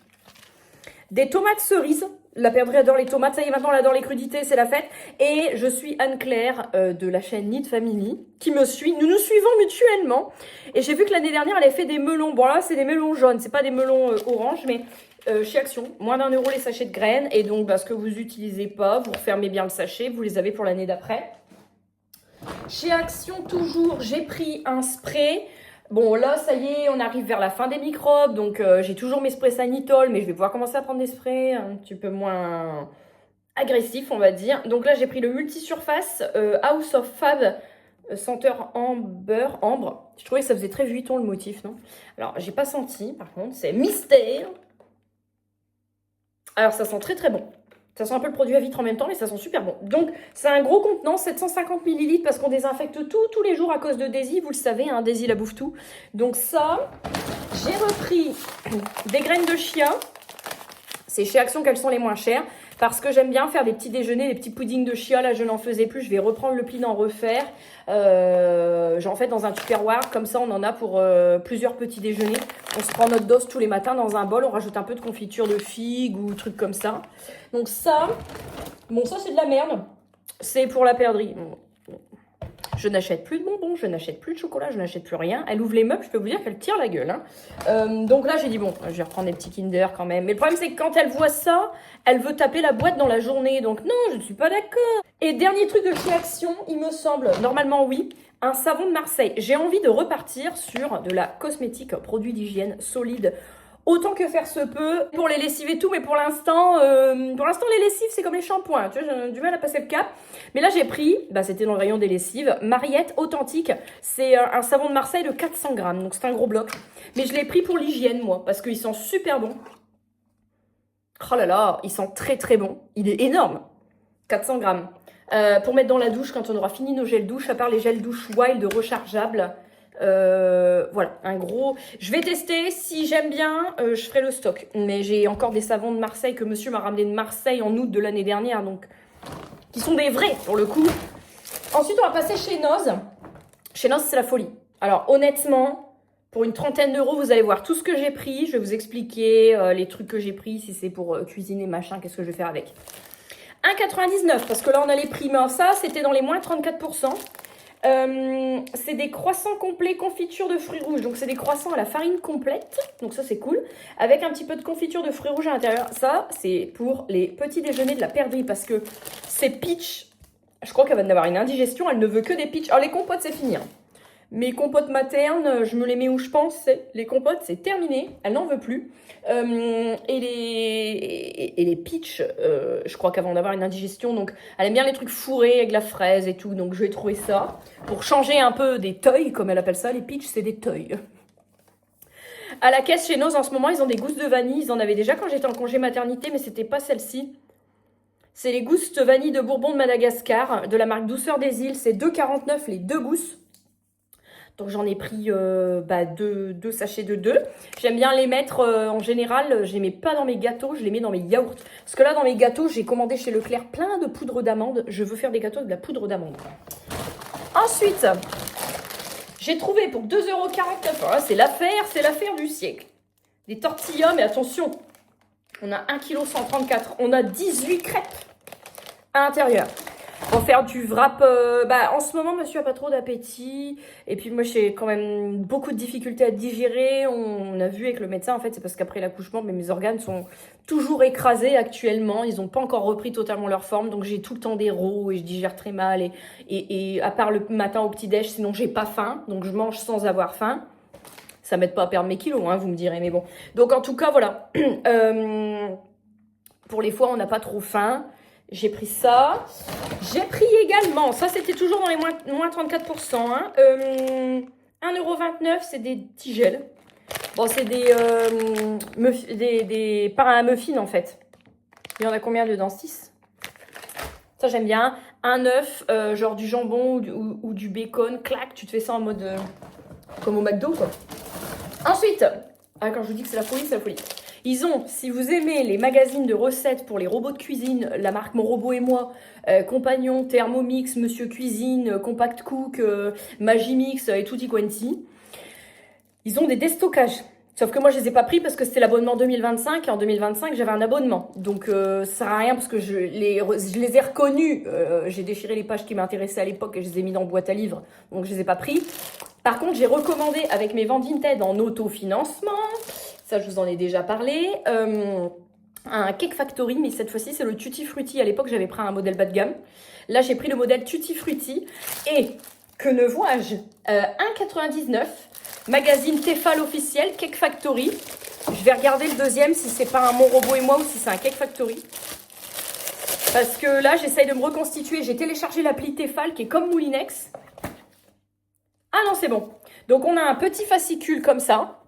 Des tomates cerises. La perdrix adore les tomates, ça y est, maintenant elle adore les crudités, c'est la fête. Et je suis Anne-Claire de la chaîne Need Family qui me suit. Nous nous suivons mutuellement. Et j'ai vu que l'année dernière, elle avait fait des melons. Bon là, c'est des melons jaunes, c'est pas des melons orange, mais chez Action, moins d'1 € les sachets de graines. Et donc, ce que vous n'utilisez pas, vous refermez bien le sachet, vous les avez pour l'année d'après. Chez Action, toujours, j'ai pris un spray. Bon, là, ça y est, on arrive vers la fin des microbes, donc j'ai toujours mes sprays Sanitol, mais je vais pouvoir commencer à prendre des sprays un petit peu moins agressifs, on va dire. Donc là, j'ai pris le multisurface House of Fab senteur ambre. Je trouvais que ça faisait très Vuitton le motif, non? Alors, j'ai pas senti, par contre, c'est mystère. Alors, ça sent très très bon. Ça sent un peu le produit à vitre en même temps, mais ça sent super bon. Donc, c'est un gros contenant, 750 ml, parce qu'on désinfecte tous les jours à cause de Daisy. Vous le savez, hein, Daisy la bouffe tout. Donc ça, j'ai repris des graines de chia. C'est chez Action qu'elles sont les moins chères, parce que j'aime bien faire des petits déjeuners, des petits puddings de chia. Là, je n'en faisais plus. Je vais reprendre le pli d'en refaire. J'en fais dans un tupperware. Comme ça, on en a pour plusieurs petits déjeuners. On se prend notre dose tous les matins dans un bol. On rajoute un peu de confiture de figues ou trucs comme ça. Donc ça, bon, ça, c'est de la merde. C'est pour la perdrix. Bon. Je n'achète plus de bonbons, je n'achète plus de chocolat, je n'achète plus rien. Elle ouvre les meubles, je peux vous dire qu'elle tire la gueule. Hein. Donc là, j'ai dit, bon, je vais reprendre des petits Kinder quand même. Mais le problème, c'est que quand elle voit ça, elle veut taper la boîte dans la journée. Donc non, je ne suis pas d'accord. Et dernier truc de chez Action, il me semble, normalement oui, un savon de Marseille. J'ai envie de repartir sur de la cosmétique, produit d'hygiène solide. Autant que faire se peut pour les lessives et tout, mais pour l'instant, les lessives, c'est comme les shampoings. Tu vois, j'ai du mal à passer le cap. Mais là, j'ai pris, c'était dans le rayon des lessives, Mariette Authentique. C'est un savon de Marseille de 400 grammes, donc c'est un gros bloc. Mais je l'ai pris pour l'hygiène, moi, parce qu'il sent super bon. Oh là là, il sent très très bon. Il est énorme. 400 grammes. Pour mettre dans la douche quand on aura fini nos gels douche, à part les gels douche Wild rechargeables. Voilà, un gros... Je vais tester, si j'aime bien, je ferai le stock. Mais j'ai encore des savons de Marseille que monsieur m'a ramené de Marseille en août de l'année dernière, donc qui sont des vrais pour le coup. Ensuite, on va passer chez Noz. Chez Noz, c'est la folie. Alors, honnêtement, pour une 30aine d'euros, vous allez voir tout ce que j'ai pris. Je vais vous expliquer les trucs que j'ai pris, si c'est pour cuisiner, machin, qu'est-ce que je vais faire avec. 1,99, parce que là, on a les prix. Mais ça, c'était dans les moins 34%. C'est des croissants complets confiture de fruits rouges. Donc, c'est des croissants à la farine complète. Donc, ça, c'est cool. Avec un petit peu de confiture de fruits rouges à l'intérieur. Ça, c'est pour les petits déjeuners de la perdrix. Parce que c'est peach. Je crois qu'elle va en avoir une indigestion. Elle ne veut que des peach. Alors, les compotes, c'est fini. Hein. Mes compotes maternes, je me les mets où je pense. Les compotes, c'est terminé. Elle n'en veut plus. Et les peach, je crois qu'avant d'avoir une indigestion, donc elle aime bien les trucs fourrés avec la fraise et tout. Donc je vais trouver ça pour changer un peu des toys, comme elle appelle ça. Les peach, c'est des toys. À la caisse chez Noz en ce moment, ils ont des gousses de vanille. Ils en avaient déjà quand j'étais en congé maternité, mais c'était pas celle-ci. C'est les gousses vanille de Bourbon de Madagascar, de la marque Douceur des Îles. C'est 2,49 les 2 gousses. Donc j'en ai pris deux sachets de 2. J'aime bien les mettre en général, je les mets pas dans mes gâteaux, je les mets dans mes yaourts. Parce que là dans mes gâteaux, j'ai commandé chez Leclerc plein de poudre d'amande. Je veux faire des gâteaux avec de la poudre d'amande. Ensuite, j'ai trouvé pour 2,49 €, c'est l'affaire du siècle. Des tortillas, mais attention, on a 1,134 kg, on a 18 crêpes à l'intérieur. Pour faire du wrap, en ce moment, monsieur a pas trop d'appétit. Et puis moi, j'ai quand même beaucoup de difficultés à digérer. On a vu avec le médecin, en fait, c'est parce qu'après l'accouchement, mes organes sont toujours écrasés actuellement. Ils n'ont pas encore repris totalement leur forme. Donc j'ai tout le temps des rots et je digère très mal. Et à part le matin au petit-déj, sinon j'ai pas faim. Donc je mange sans avoir faim. Ça m'aide pas à perdre mes kilos, hein, vous me direz, mais bon. Donc en tout cas, voilà. Pour les fois, on n'a pas trop faim. J'ai pris ça. J'ai pris également, ça c'était toujours dans les moins 34%. Hein, 1,29 €, c'est des tigelles. Bon, c'est des pains à muffins en fait. Il y en a combien dedans? 6. Ça j'aime bien. Un œuf, genre du jambon ou du bacon. Clac, tu te fais ça en mode comme au McDo quoi. Ensuite, quand je vous dis que c'est la folie, c'est la folie. Ils ont, si vous aimez les magazines de recettes pour les robots de cuisine, la marque Mon Robot et Moi, Compagnon, Thermomix, Monsieur Cuisine, Compact Cook, Magimix et tutti quanti, ils ont des déstockages. Sauf que moi, je les ai pas pris parce que c'était l'abonnement 2025. Et en 2025, j'avais un abonnement. Donc, ça sert à rien parce que je les ai reconnus. J'ai déchiré les pages qui m'intéressaient à l'époque et je les ai mis dans boîte à livres. Donc, je les ai pas pris. Par contre, j'ai recommandé avec mes ventes Vinted en autofinancement. Ça, je vous en ai déjà parlé. Un Cake Factory, mais cette fois-ci, c'est le Tutti Frutti. À l'époque, j'avais pris un modèle bas de gamme. Là, j'ai pris le modèle Tutti Frutti. Et que ne vois-je 1,99 €. Magazine Tefal officiel, Cake Factory. Je vais regarder le deuxième, si c'est pas un Mon Robot et Moi ou si c'est un Cake Factory. Parce que là, j'essaye de me reconstituer. J'ai téléchargé l'appli Tefal qui est comme Moulinex. Ah non, c'est bon. Donc, on a un petit fascicule comme ça.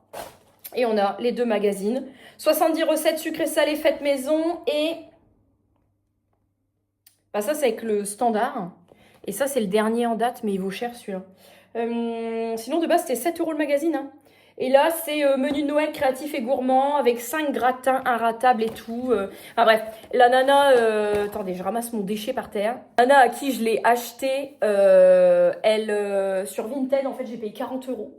Et on a les 2 magazines. 70 recettes sucrées salées faites maison. Et ça, c'est avec le standard. Et ça, c'est le dernier en date, mais il vaut cher celui-là. Sinon, de base, c'était 7 € le magazine. Hein. Et là, c'est menu de Noël créatif et gourmand avec 5 gratins inratables et tout. Enfin bref, la nana... attendez, je ramasse mon déchet par terre. La nana à qui je l'ai acheté, elle... sur Vinted, en fait, j'ai payé 40 €.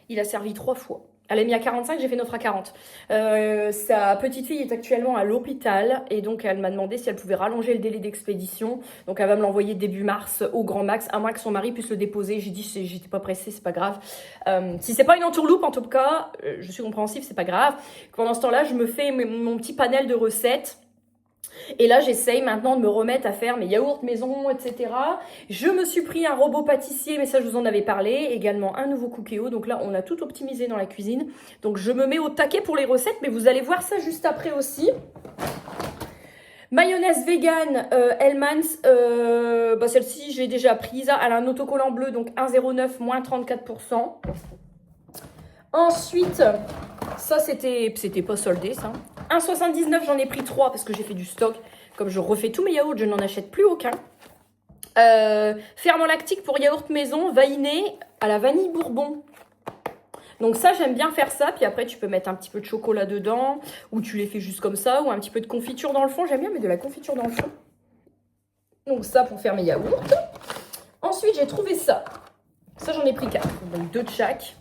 Il a servi 3 fois. Elle a mis à 45, j'ai fait une offre à 40. Sa petite fille est actuellement à l'hôpital et donc elle m'a demandé si elle pouvait rallonger le délai d'expédition. Donc elle va me l'envoyer début mars au grand max, à moins que son mari puisse le déposer. J'ai dit j'étais pas pressée, c'est pas grave. Si c'est pas une entourloupe en tout cas, je suis compréhensive, c'est pas grave. Pendant ce temps-là, je me fais mon petit panel de recettes. Et là, j'essaye maintenant de me remettre à faire mes yaourts maison, etc. Je me suis pris un robot pâtissier, mais ça, je vous en avais parlé. Également, un nouveau Cookéo. Donc là, on a tout optimisé dans la cuisine. Donc, je me mets au taquet pour les recettes, mais vous allez voir ça juste après aussi. Mayonnaise vegan Hellmann's. Celle-ci, j'ai déjà prise. Elle a un autocollant bleu, donc 1,09, moins 34%. Ensuite, ça, c'était pas soldé, ça. 1,79, j'en ai pris 3 parce que j'ai fait du stock. Comme je refais tous mes yaourts, je n'en achète plus aucun. Ferment lactique pour yaourt maison, vainé à la vanille bourbon. Donc ça, j'aime bien faire ça. Puis après, tu peux mettre un petit peu de chocolat dedans. Ou tu les fais juste comme ça. Ou un petit peu de confiture dans le fond. J'aime bien mettre de la confiture dans le fond. Donc ça, pour faire mes yaourts. Ensuite, j'ai trouvé ça. Ça, j'en ai pris 4. Donc 2 de chaque.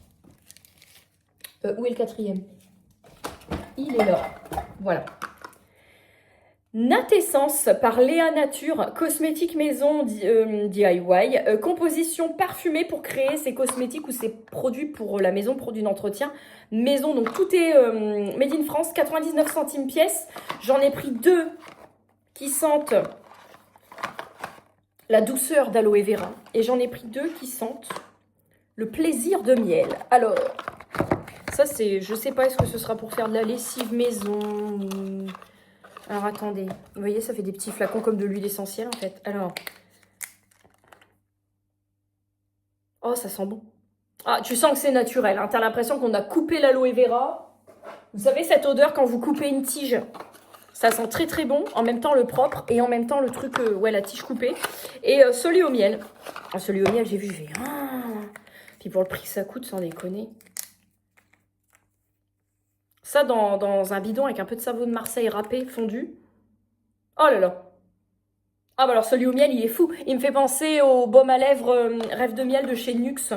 Où est le 4e? Il est là. Voilà. Natessence par Léa Nature, cosmétique maison DIY, composition parfumée pour créer ses cosmétiques ou ses produits pour la maison, produits d'entretien maison. Donc tout est made in France, 99 centimes pièce. J'en ai pris 2 qui sentent la douceur d'aloe vera et j'en ai pris 2 qui sentent Le plaisir de miel. Alors, ça c'est, je sais pas, est-ce que ce sera pour faire de la lessive maison ou... Alors attendez, vous voyez, ça fait des petits flacons comme de l'huile essentielle en fait. Alors, oh, ça sent bon. Ah, tu sens que c'est naturel, hein. T'as l'impression qu'on a coupé l'aloe vera. Vous savez, cette odeur quand vous coupez une tige, ça sent très très bon, en même temps le propre et en même temps le truc, ouais, la tige coupée. Et celui au miel. Ah, celui au miel, j'ai vu, je vais... Ah. Puis pour le prix que ça coûte, sans déconner. Ça dans un bidon avec un peu de savon de Marseille râpé, fondu. Oh là là. Ah bah alors celui au miel, il est fou. Il me fait penser au baume à lèvres Rêve de miel de chez Nuxe.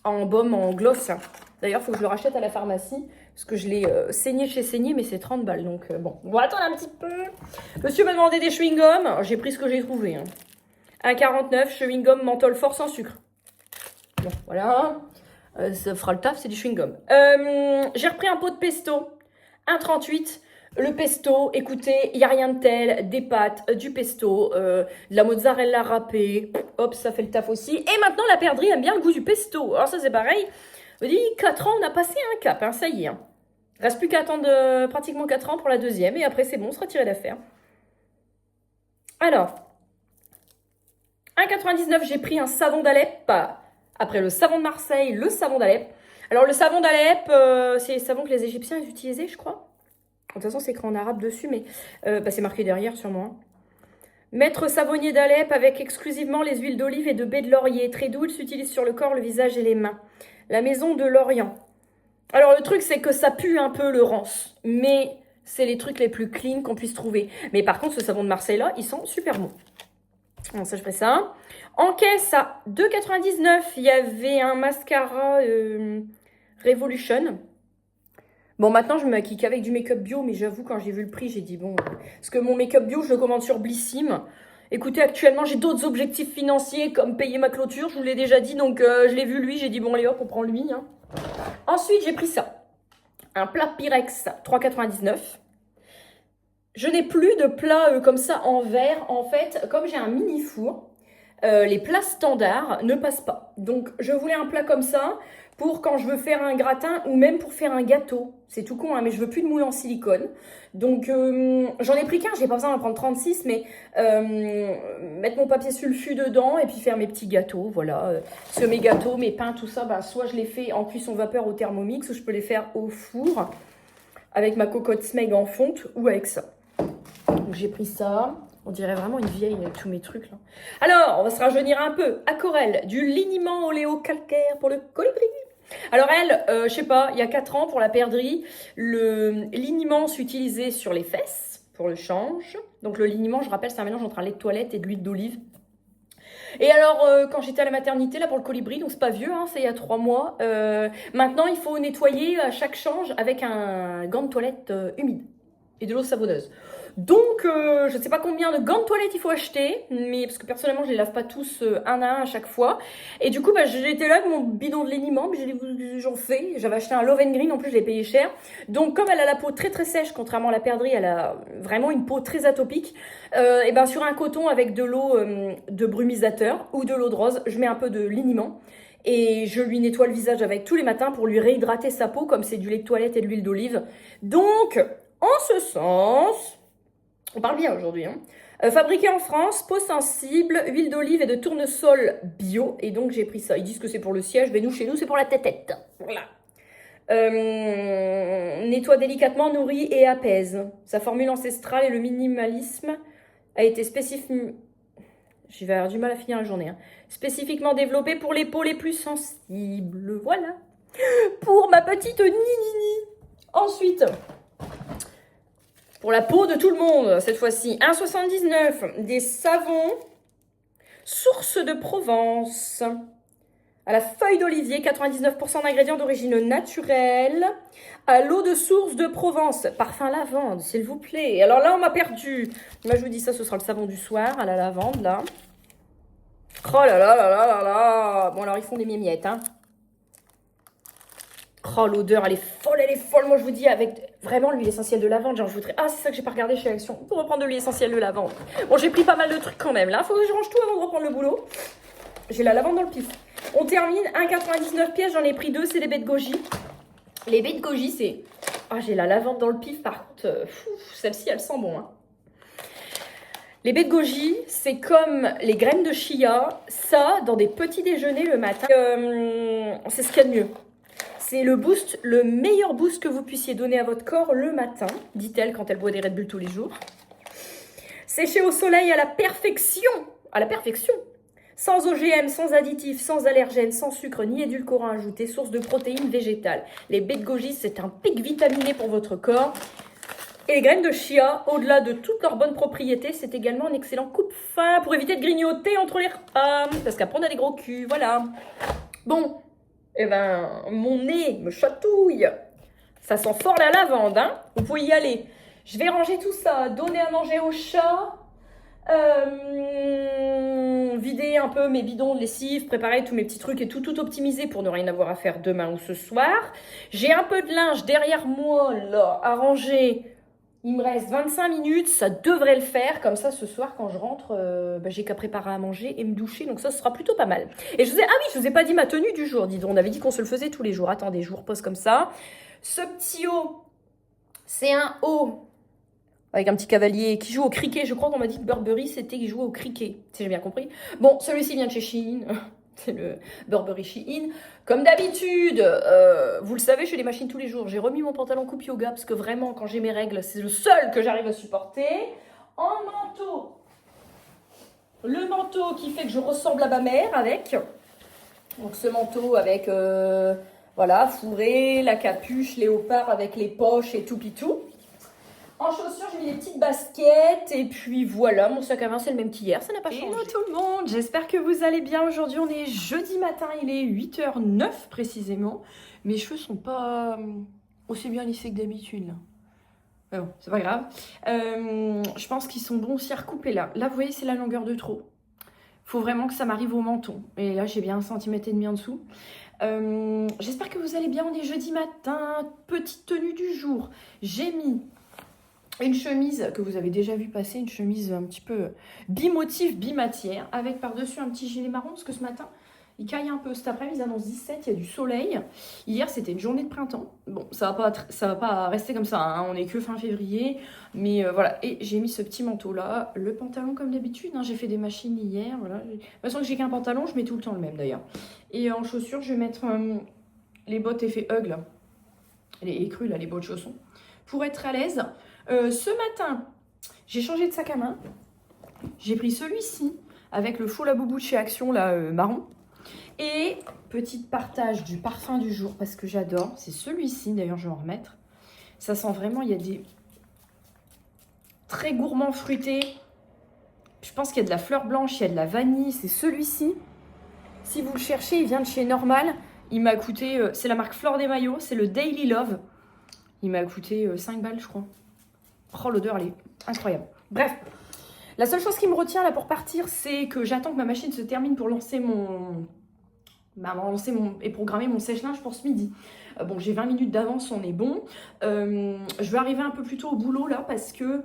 En baume, en gloss. D'ailleurs, il faut que je le rachète à la pharmacie. Parce que je l'ai saigné chez Saigné, mais c'est 30 balles. Donc bon, on va attendre un petit peu. Monsieur m'a demandé des chewing-gums. J'ai pris ce que j'ai trouvé. Hein. 1,49, chewing-gum menthol fort sans sucre. Bon, voilà. Ça fera le taf, c'est du chewing-gum. J'ai repris un pot de pesto. 1,38. Le pesto, écoutez, il n'y a rien de tel. Des pâtes, du pesto, de la mozzarella râpée. Hop, ça fait le taf aussi. Et maintenant, la perdrix aime bien le goût du pesto. Alors ça, c'est pareil. Je dis, 4 ans, on a passé un cap, hein, ça y est. Hein. Reste plus qu'à attendre pratiquement 4 ans pour la deuxième. Et après, c'est bon, on sera tiré d'affaire. Alors, 1,99, j'ai pris un savon d'Alep. Après le savon de Marseille, le savon d'Alep. Alors, le savon d'Alep, c'est le savon que les Égyptiens utilisaient, je crois. De toute façon, c'est écrit en arabe dessus, mais c'est marqué derrière, sûrement. Hein. Maître savonnier d'Alep avec exclusivement les huiles d'olive et de baie de laurier. Très doux, il s'utilise sur le corps, le visage et les mains. La maison de l'Orient. Alors, le truc, c'est que ça pue un peu le rance. Mais c'est les trucs les plus clean qu'on puisse trouver. Mais par contre, ce savon de Marseille-là, il sent super bon. Alors, ça, je ferai ça. En caisse, à 2,99, il y avait un mascara Revolution. Bon, maintenant, je me maquille qu'avec du make-up bio, mais j'avoue, quand j'ai vu le prix, j'ai dit bon... Parce que mon make-up bio, je le commande sur Blissim. Écoutez, actuellement, j'ai d'autres objectifs financiers, comme payer ma clôture, je vous l'ai déjà dit, donc je l'ai vu lui, j'ai dit bon, allez hop, on prend lui. Hein. Ensuite, j'ai pris ça. Un plat Pyrex, 3,99. Je n'ai plus de plats comme ça en verre. En fait, comme j'ai un mini four, les plats standards ne passent pas. Donc, je voulais un plat comme ça pour quand je veux faire un gratin ou même pour faire un gâteau. C'est tout con, hein, mais je veux plus de moule en silicone. Donc, j'en ai pris qu'un. J'ai pas besoin d'en prendre 36, mais mettre mon papier sulfu dedans et puis faire mes petits gâteaux. Voilà. Parce que mes gâteaux, mes pains, tout ça, bah, soit je les fais en cuisson vapeur au Thermomix ou je peux les faire au four avec ma cocotte Smeg en fonte ou avec ça. Donc, j'ai pris ça. On dirait vraiment une vieille avec tous mes trucs là. Alors, on va se rajeunir un peu. Aquarelle, du liniment oléo-calcaire pour le colibri. Alors elle, je sais pas, il y a 4 ans pour la perdrix, le liniment s'utilisait sur les fesses pour le change. Donc le liniment, je rappelle, c'est un mélange entre un lait de toilette et de l'huile d'olive. Et alors, quand j'étais à la maternité, là pour le colibri, donc c'est pas vieux, hein, c'est il y a 3 mois. Maintenant, il faut nettoyer à chaque change avec un gant de toilette humide et de l'eau savonneuse. Donc, je ne sais pas combien de gants de toilette il faut acheter, mais parce que personnellement, je les lave pas tous un à un à chaque fois. Et du coup, bah, j'étais là avec mon bidon de liniment, mais j'en fais. J'avais acheté un Love and Green, en plus, je l'ai payé cher. Donc, comme elle a la peau très très sèche, contrairement à la perdrix, elle a vraiment une peau très atopique. Et ben sur un coton avec de l'eau de brumisateur ou de l'eau de rose, je mets un peu de liniment. Et je lui nettoie le visage avec tous les matins pour lui réhydrater sa peau, comme c'est du lait de toilette et de l'huile d'olive. Donc, en ce sens... On parle bien aujourd'hui. Hein. Fabriqué en France, peau sensible, huile d'olive et de tournesol bio. Et donc, j'ai pris ça. Ils disent que c'est pour le siège, mais nous, chez nous, c'est pour la tête. Voilà. Nettoie délicatement, nourrit et apaise. Sa formule ancestrale et le minimalisme a été spécifiquement... Je vais avoir du mal à finir la journée. Hein. Spécifiquement développé pour les peaux les plus sensibles. Voilà. Pour ma petite Nini. Ensuite... Pour la peau de tout le monde, cette fois-ci. 1,79. Des savons Source de Provence. À la feuille d'olivier, 99% d'ingrédients d'origine naturelle. À l'eau de source de Provence. Parfum lavande, s'il vous plaît. Alors là, on m'a perdu. Moi, je vous dis ça, ce sera le savon du soir à la lavande, là. Oh là là là là là là. Bon, alors, ils font des miettes, hein. Oh, l'odeur, elle est folle. Moi, je vous dis, avec vraiment l'huile essentielle de lavande, genre, je voudrais... Ah, c'est ça que j'ai pas regardé chez Action, pour reprendre de l'huile essentielle de lavande. Bon, j'ai pris pas mal de trucs quand même, là. Faut que je range tout avant de reprendre le boulot. J'ai la lavande dans le pif. On termine, 1,99 pièces, j'en ai pris 2, c'est les baies de goji. Les baies de goji, c'est... Ah, j'ai la lavande dans le pif, par contre, celle-ci, elle sent bon. Hein. Les baies de goji, c'est comme les graines de chia. Ça, dans des petits déjeuners le matin, c'est ce qu'il y a de mieux. C'est le boost, le meilleur boost que vous puissiez donner à votre corps le matin, dit-elle quand elle boit des Red Bull tous les jours. Séché au soleil à la perfection. À la perfection. Sans OGM, sans additifs, sans allergènes, sans sucre ni édulcorants ajoutés, source de protéines végétales. Les baies de goji, c'est un pic vitaminé pour votre corps. Et les graines de chia, au-delà de toutes leurs bonnes propriétés, c'est également un excellent coupe-faim pour éviter de grignoter entre les repas. Parce qu'après, on a des gros culs, voilà. Bon, eh ben, mon nez me chatouille. Ça sent fort la lavande, hein. Vous pouvez y aller. Je vais ranger tout ça, donner à manger au chat, vider un peu mes bidons de lessive, préparer tous mes petits trucs et tout optimiser pour ne rien avoir à faire demain ou ce soir. J'ai un peu de linge derrière moi, là, à ranger. Il me reste 25 minutes, ça devrait le faire. Comme ça, ce soir, quand je rentre, j'ai qu'à préparer à manger et me doucher. Donc ça, ce sera plutôt pas mal. Et je vous ai pas dit ma tenue du jour, dis donc. On avait dit qu'on se le faisait tous les jours. Attendez, je vous repose comme ça. Ce petit haut, c'est un haut avec un petit cavalier qui joue au cricket. Je crois qu'on m'a dit que Burberry, c'était qu'il jouait au cricket, si j'ai bien compris. Bon, celui-ci vient de chez Shein. C'est le Burberry Shein. Comme d'habitude, vous le savez, je fais des machines tous les jours. J'ai remis mon pantalon coupe yoga parce que vraiment, quand j'ai mes règles, c'est le seul que j'arrive à supporter. En manteau. Le manteau qui fait que je ressemble à ma mère avec. Donc ce manteau avec, voilà, fourré, la capuche, léopard avec les poches et tout pitou. En chaussures, j'ai mis des petites baskets et puis voilà, mon sac à main c'est le même qu'hier, ça n'a pas changé. Hello tout le monde, j'espère que vous allez bien. Aujourd'hui on est jeudi matin, il est 8h09 précisément. Mes cheveux sont pas aussi bien lissés que d'habitude là. Mais bon, c'est pas grave. Je pense qu'ils sont bons aussi à recouper là. Là vous voyez c'est la longueur de trop. Faut vraiment que ça m'arrive au menton. Et là j'ai bien 1,5 cm en dessous. J'espère que vous allez bien, on est jeudi matin. Petite tenue du jour. J'ai mis une chemise que vous avez déjà vu passer, une chemise un petit peu bimotif, bimatière, avec par-dessus un petit gilet marron, parce que ce matin, il caille un peu. Cet après-midi, ils annoncent 17, il y a du soleil. Hier, c'était une journée de printemps. Bon, ça va pas rester comme ça, hein. On est que fin février, mais voilà. Et j'ai mis ce petit manteau-là, le pantalon comme d'habitude, hein. J'ai fait des machines hier, voilà. De toute façon, que j'ai qu'un pantalon, je mets tout le temps le même d'ailleurs. Et en chaussures, je vais mettre les bottes effet hug, là. Les écrues, là, les bottes chaussons, pour être à l'aise. Ce matin, j'ai changé de sac à main. J'ai pris celui-ci avec le faux laboubou de chez Action, là, marron. Et petit partage du parfum du jour parce que j'adore. C'est celui-ci, d'ailleurs, je vais en remettre. Ça sent vraiment, il y a des très gourmands fruités. Je pense qu'il y a de la fleur blanche, il y a de la vanille. C'est celui-ci. Si vous le cherchez, il vient de chez Normal. Il m'a coûté, c'est la marque Fleur des Maillots, c'est le Daily Love. Il m'a coûté 5 balles, je crois. Oh, l'odeur, elle est incroyable. Bref, la seule chose qui me retient là pour partir, c'est que j'attends que ma machine se termine pour lancer et programmer mon sèche-linge pour ce midi. Bon, j'ai 20 minutes d'avance, on est bon. Je vais arriver un peu plus tôt au boulot là parce que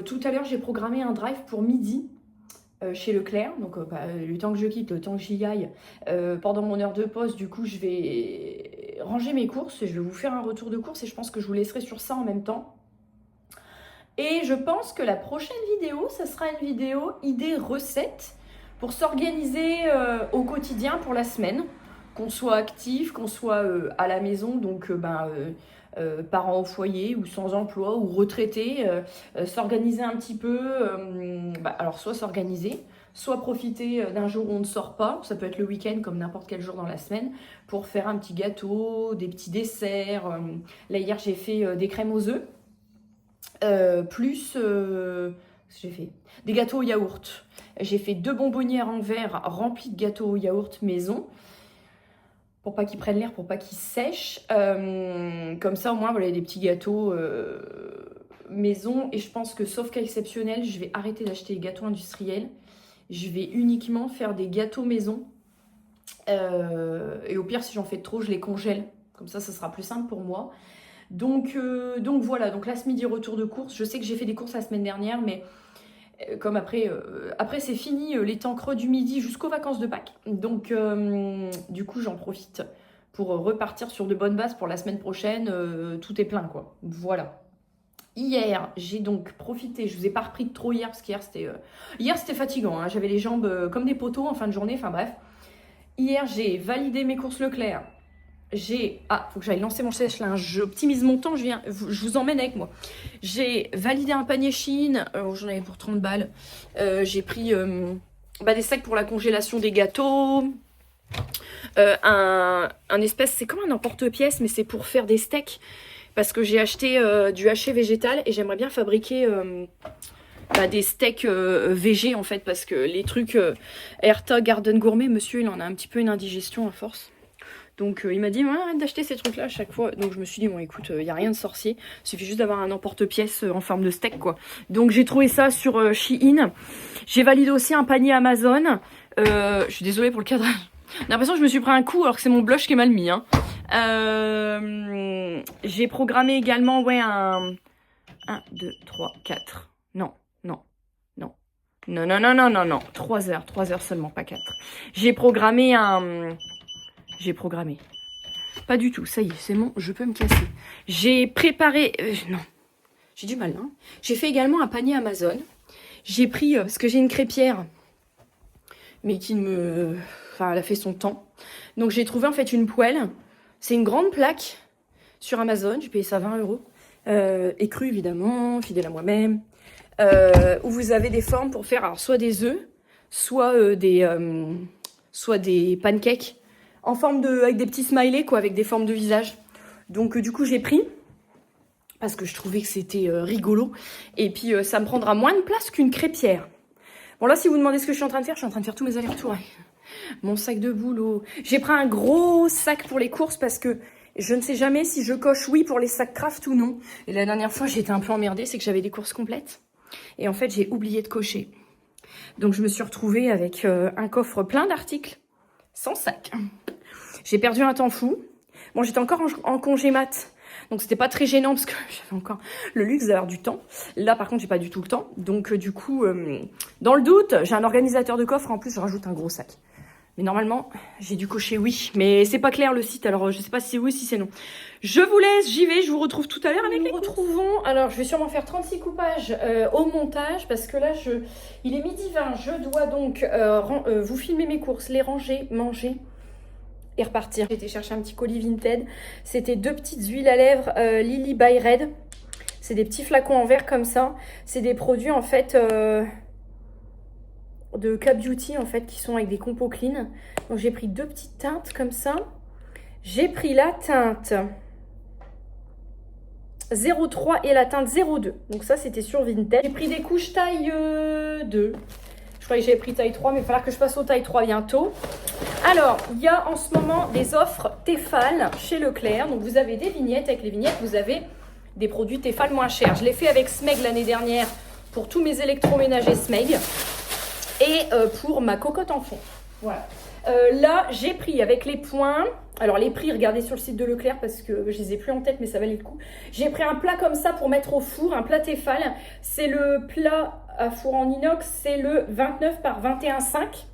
tout à l'heure, j'ai programmé un drive pour midi chez Leclerc. Donc, le temps que je quitte, le temps que j'y aille, pendant mon heure de pause, du coup, je vais ranger mes courses et je vais vous faire un retour de course et je pense que je vous laisserai sur ça en même temps. Et je pense que la prochaine vidéo, ça sera une vidéo idée recette pour s'organiser au quotidien pour la semaine. Qu'on soit actif, qu'on soit à la maison, donc parents au foyer ou sans emploi ou retraités, s'organiser un petit peu. Alors soit s'organiser, soit profiter d'un jour où on ne sort pas, ça peut être le week-end comme n'importe quel jour dans la semaine, pour faire un petit gâteau, des petits desserts. Là hier j'ai fait des crèmes aux œufs. J'ai fait des gâteaux au yaourt. J'ai fait 2 bonbonnières en verre remplies de gâteaux au yaourt maison pour pas qu'ils prennent l'air, pour pas qu'ils sèchent. Comme ça, au moins, voilà, des petits gâteaux maison. Et je pense que, sauf cas exceptionnel, je vais arrêter d'acheter les gâteaux industriels. Je vais uniquement faire des gâteaux maison. Et au pire, si j'en fais trop, je les congèle. Comme ça sera plus simple pour moi. Donc voilà, donc là ce midi retour de course, je sais que j'ai fait des courses la semaine dernière, mais Comme après c'est fini les temps creux du midi jusqu'aux vacances de Pâques. Donc du coup j'en profite pour repartir sur de bonnes bases pour la semaine prochaine. Tout est plein quoi. Voilà. Hier, j'ai donc profité, je vous ai pas repris de trop hier parce qu'hier c'était fatigant, hein. J'avais les jambes comme des poteaux en fin de journée, enfin bref. Hier, j'ai validé mes courses Leclerc. Faut que j'aille lancer mon sèche-linge, j'optimise mon temps, je vous emmène avec moi. J'ai validé un panier Chine, j'en avais pour 30 balles. J'ai pris des sacs pour la congélation des gâteaux. Un espèce, c'est comme un emporte-pièce, mais c'est pour faire des steaks. Parce que j'ai acheté du haché végétal et j'aimerais bien fabriquer des steaks végé en fait. Parce que les trucs Herta Garden Gourmet, monsieur, il en a un petit peu une indigestion à force. Donc il m'a dit arrête d'acheter ces trucs là à chaque fois. Donc je me suis dit bon écoute, il n'y a rien de sorcier. Il suffit juste d'avoir un emporte-pièce en forme de steak quoi. Donc j'ai trouvé ça sur Shein. J'ai validé aussi un panier Amazon. Je suis désolée pour le cadrage. J'ai l'impression que je me suis pris un coup alors que c'est mon blush qui est mal mis. Hein. J'ai programmé également un 1, 2, 3, 4. Non. 3 heures seulement, pas 4. J'ai programmé. Pas du tout, ça y est, c'est bon, je peux me casser. J'ai préparé... non, j'ai du mal, hein. J'ai fait également un panier Amazon. J'ai pris, parce que j'ai une crêpière, mais qui me... Enfin, elle a fait son temps. Donc j'ai trouvé en fait une poêle. C'est une grande plaque sur Amazon, j'ai payé ça 20 €. Écru évidemment, fidèle à moi-même. Où vous avez des formes pour faire alors, soit des œufs, soit des pancakes. En forme avec des petits smileys, quoi, avec des formes de visage. Donc, du coup, j'ai pris. Parce que je trouvais que c'était rigolo. Et puis, ça me prendra moins de place qu'une crêpière. Bon, là, si vous demandez ce que je suis en train de faire tous mes allers-retours. Ouais. Mon sac de boulot. J'ai pris un gros sac pour les courses parce que je ne sais jamais si je coche oui pour les sacs craft ou non. Et la dernière fois, j'étais un peu emmerdée, c'est que j'avais des courses complètes. Et en fait, j'ai oublié de cocher. Donc, je me suis retrouvée avec un coffre plein d'articles. Sans sac. J'ai perdu un temps fou. Bon, j'étais encore en congé mat. Donc, c'était pas très gênant parce que j'avais encore le luxe d'avoir du temps. Là, par contre, j'ai pas du tout le temps. Donc, du coup, dans le doute, j'ai un organisateur de coffre. En plus, je rajoute un gros sac. Mais normalement, j'ai dû cocher oui. Mais c'est pas clair le site. Alors, je sais pas si c'est oui, si c'est non. Je vous laisse, j'y vais. Je vous retrouve tout à l'heure avec les coupes. Nous retrouvons. Alors, je vais sûrement faire 36 coupages au montage. Parce que là, il est 12h20. Je dois donc vous filmer mes courses, les ranger, manger et repartir. J'ai été chercher un petit colis Vinted. C'était 2 petites huiles à lèvres Lily by Red. C'est des petits flacons en verre comme ça. C'est des produits en fait... de K-Beauty en fait qui sont avec des compos clean. Donc j'ai pris 2 petites teintes comme ça. J'ai pris la teinte 03 et la teinte 02. Donc ça c'était sur Vinted. J'ai pris des couches taille 2. Je croyais que j'avais pris taille 3 mais il va falloir que je passe au taille 3 bientôt. Alors il y a en ce moment des offres Tefal chez Leclerc. Donc vous avez des vignettes. Avec les vignettes vous avez des produits Tefal moins chers. Je l'ai fait avec Smeg l'année dernière pour tous mes électroménagers Smeg. Et pour ma cocotte en fond. Voilà. Là, j'ai pris avec les points. Alors, les prix, regardez sur le site de Leclerc parce que je les ai plus en tête, mais ça valait le coup. J'ai pris un plat comme ça pour mettre au four, un plat Tefal. C'est le plat à four en inox, c'est le 29 par 21,5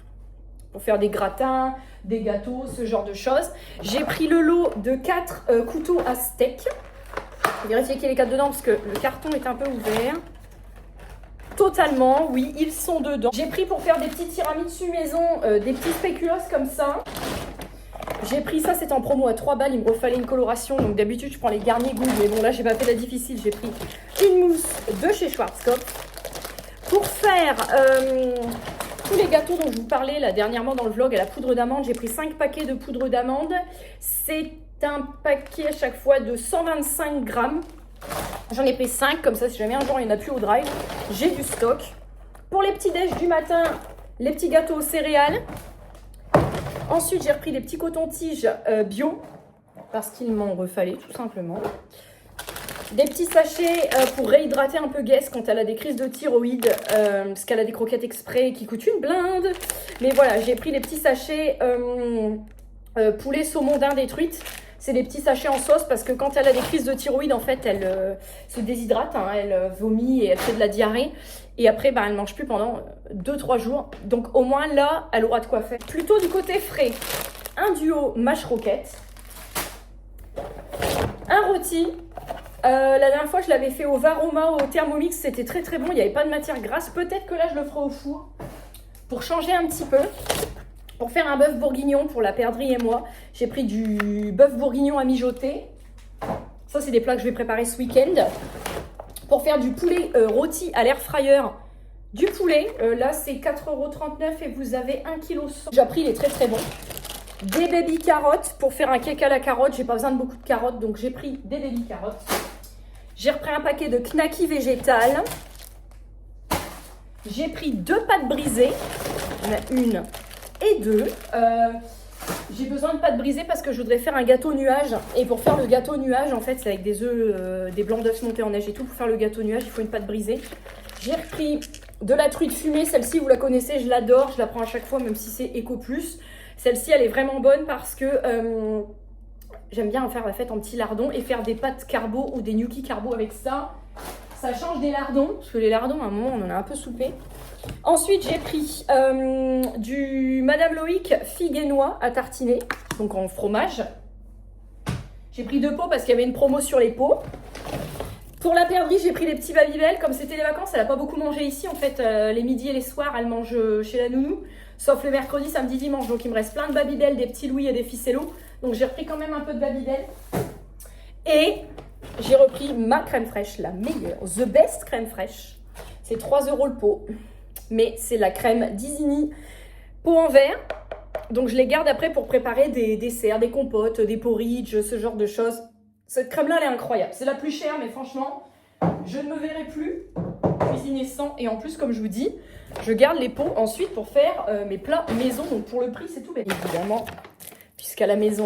pour faire des gratins, des gâteaux, ce genre de choses. J'ai pris le lot de 4 couteaux à steak. Vérifiez qu'il y a les 4 dedans parce que le carton est un peu ouvert. Totalement, oui, ils sont dedans. J'ai pris pour faire des petits tiramisu maison, des petits spéculoos comme ça. J'ai pris ça, c'était en promo à 3 balles, il me refallait une coloration. Donc d'habitude, je prends les Garnier Goût, mais bon là, j'ai pas fait la difficile. J'ai pris une mousse de chez Schwarzkopf. Pour faire tous les gâteaux dont je vous parlais là dernièrement dans le vlog à la poudre d'amande, j'ai pris 5 paquets de poudre d'amande. C'est un paquet à chaque fois de 125 grammes. J'en ai pris 5, comme ça si jamais un jour il n'y en a plus au drive, j'ai du stock. Pour les petits déj du matin, les petits gâteaux aux céréales. Ensuite j'ai repris des petits cotons-tiges bio, parce qu'ils m'en refallait tout simplement. Des petits sachets pour réhydrater un peu Guess quand elle a des crises de thyroïde, parce qu'elle a des croquettes exprès qui coûtent une blinde. Mais voilà, j'ai pris des petits sachets poulet saumon dinde truite. C'est des petits sachets en sauce parce que quand elle a des crises de thyroïde, en fait, elle se déshydrate, hein, elle vomit et elle fait de la diarrhée. Et après, elle ne mange plus pendant 2-3 jours. Donc au moins là, elle aura de quoi faire. Plutôt du côté frais, un duo mâche roquette. Un rôti. La dernière fois, je l'avais fait au Varoma, au Thermomix. C'était très très bon. Il n'y avait pas de matière grasse. Peut-être que là, je le ferai au four. Pour changer un petit peu. Pour faire un bœuf bourguignon pour la perdrix et moi. J'ai pris du bœuf bourguignon à mijoter. Ça, c'est des plats que je vais préparer ce week-end. Pour faire du poulet rôti à l'air fryer, du poulet. Là, c'est 4,39 € et vous avez 1,1 kg. J'ai appris, il est très très bon. Des baby carottes pour faire un cake à la carotte. J'ai pas besoin de beaucoup de carottes, donc j'ai pris des baby carottes. J'ai repris un paquet de knacky végétal. J'ai pris 2 pâtes brisées. Il y en a une et 2. J'ai besoin de pâtes brisées parce que je voudrais faire un gâteau nuage. Et pour faire le gâteau nuage, en fait, c'est avec des œufs, des blancs d'œufs montés en neige et tout. Pour faire le gâteau nuage, il faut une pâte brisée. J'ai repris de la truite fumée. Celle-ci, vous la connaissez, je l'adore. Je la prends à chaque fois, même si c'est Eco Plus. Celle-ci, elle est vraiment bonne parce que j'aime bien en faire la fête en petits lardons et faire des pâtes carbo ou des gnocchis carbo avec ça. Ça change des lardons, parce que les lardons, à un moment, on en a un peu soupé. Ensuite, j'ai pris du Madame Loïc figue et noix à tartiner, donc en fromage. J'ai pris 2 pots parce qu'il y avait une promo sur les pots. Pour la perdrix, j'ai pris les petits Babybel. Comme c'était les vacances, elle n'a pas beaucoup mangé ici. En fait, les midis et les soirs, elle mange chez la nounou. Sauf le mercredi, samedi, dimanche. Donc, il me reste plein de Babybel, des petits Louis et des Ficello. Donc, j'ai repris quand même un peu de Babybel. Et j'ai repris ma crème fraîche, la meilleure. The best crème fraîche. C'est 3 € le pot. Mais c'est la crème d'Isigny pot en verre. Donc, je les garde après pour préparer des desserts, des compotes, des porridge, ce genre de choses. Cette crème-là, elle est incroyable. C'est la plus chère, mais franchement, je ne me verrai plus cuisiner sans. Et en plus, comme je vous dis, je garde les pots ensuite pour faire mes plats maison. Donc, pour le prix, c'est tout. Mais évidemment, puisqu'à la maison,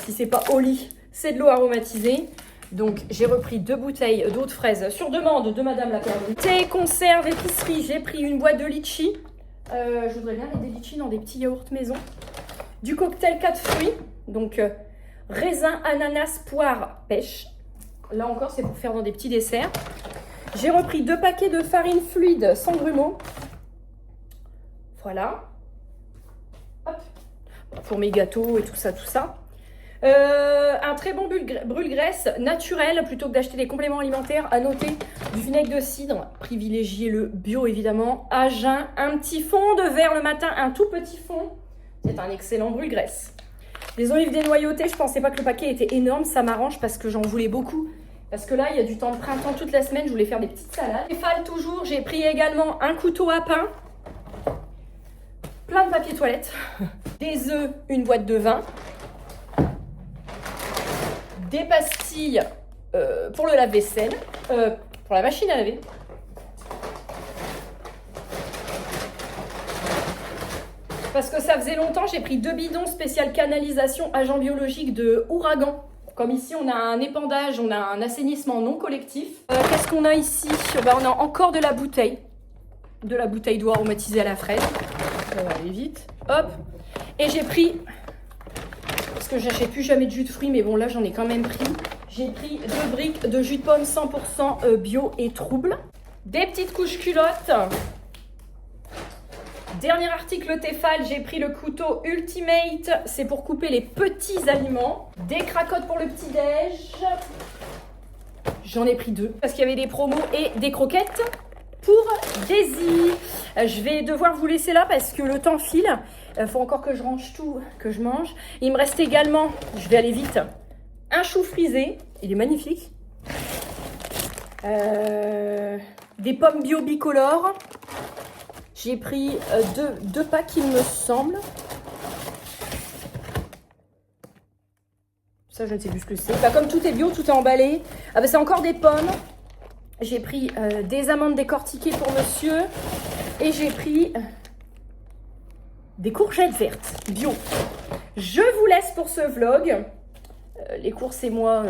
si c'est pas au lit, c'est de l'eau aromatisée. Donc, j'ai repris 2 bouteilles d'eau de fraise sur demande de Madame la Perdrix. Thé, conserve, épicerie. J'ai pris une boîte de litchi. Je voudrais bien mettre des litchis dans des petits yaourts maison. Du cocktail 4 fruits. Donc, raisin, ananas, poire, pêche. Là encore, c'est pour faire dans des petits desserts. J'ai repris 2 paquets de farine fluide sans grumeaux. Voilà. Hop. Pour mes gâteaux et tout ça, tout ça. Un très bon brûle-graisse naturel plutôt que d'acheter des compléments alimentaires. À noter du vinaigre de cidre, privilégiez le bio évidemment. À jeun, un petit fond de verre le matin, un tout petit fond. C'est un excellent brûle-graisse. Des olives dénoyautées, je pensais pas que le paquet était énorme, ça m'arrange parce que j'en voulais beaucoup. Parce que là, il y a du temps de printemps toute la semaine, je voulais faire des petites salades. Tefal toujours, j'ai pris également un couteau à pain, plein de papier toilette, des œufs, une boîte de vin, des pastilles pour le lave-vaisselle, pour la machine à laver. Parce que ça faisait longtemps, j'ai pris 2 bidons spécial canalisation agent biologique de Ouragan. Comme ici, on a un épandage, on a un assainissement non collectif. Qu'est-ce qu'on a ici? On a encore de la bouteille. De la bouteille d'eau aromatisée à la fraise. Ça va aller vite. Hop. Et j'ai pris, parce que j'achète plus jamais de jus de fruits, mais bon là j'en ai quand même pris. J'ai pris 2 briques de jus de pomme 100% bio et trouble. Des petites couches culottes. Dernier article Tefal, j'ai pris le couteau Ultimate, c'est pour couper les petits aliments. Des cracottes pour le petit-déj. J'en ai pris 2 parce qu'il y avait des promos et des croquettes pour Daisy. Je vais devoir vous laisser là parce que le temps file. Il faut encore que je range tout, que je mange. Il me reste également, je vais aller vite, un chou frisé. Il est magnifique. Des pommes bio bicolores. J'ai pris 2 packs, il me semble. Ça, je ne sais plus ce que c'est. Comme tout est bio, tout est emballé. Ah bah, c'est encore des pommes. J'ai pris des amandes décortiquées pour monsieur. Et j'ai pris des courgettes vertes bio. Je vous laisse pour ce vlog. Les courses et moi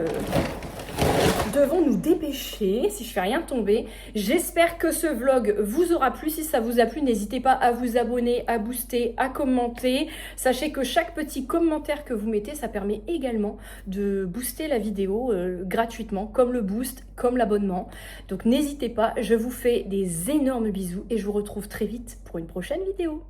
de devons nous dépêcher si je fais rien tomber. J'espère que ce vlog vous aura plu. Si ça vous a plu, n'hésitez pas à vous abonner, à booster, à commenter. Sachez que chaque petit commentaire que vous mettez, ça permet également de booster la vidéo gratuitement, comme le boost, comme l'abonnement. Donc n'hésitez pas, je vous fais des énormes bisous et je vous retrouve très vite pour une prochaine vidéo.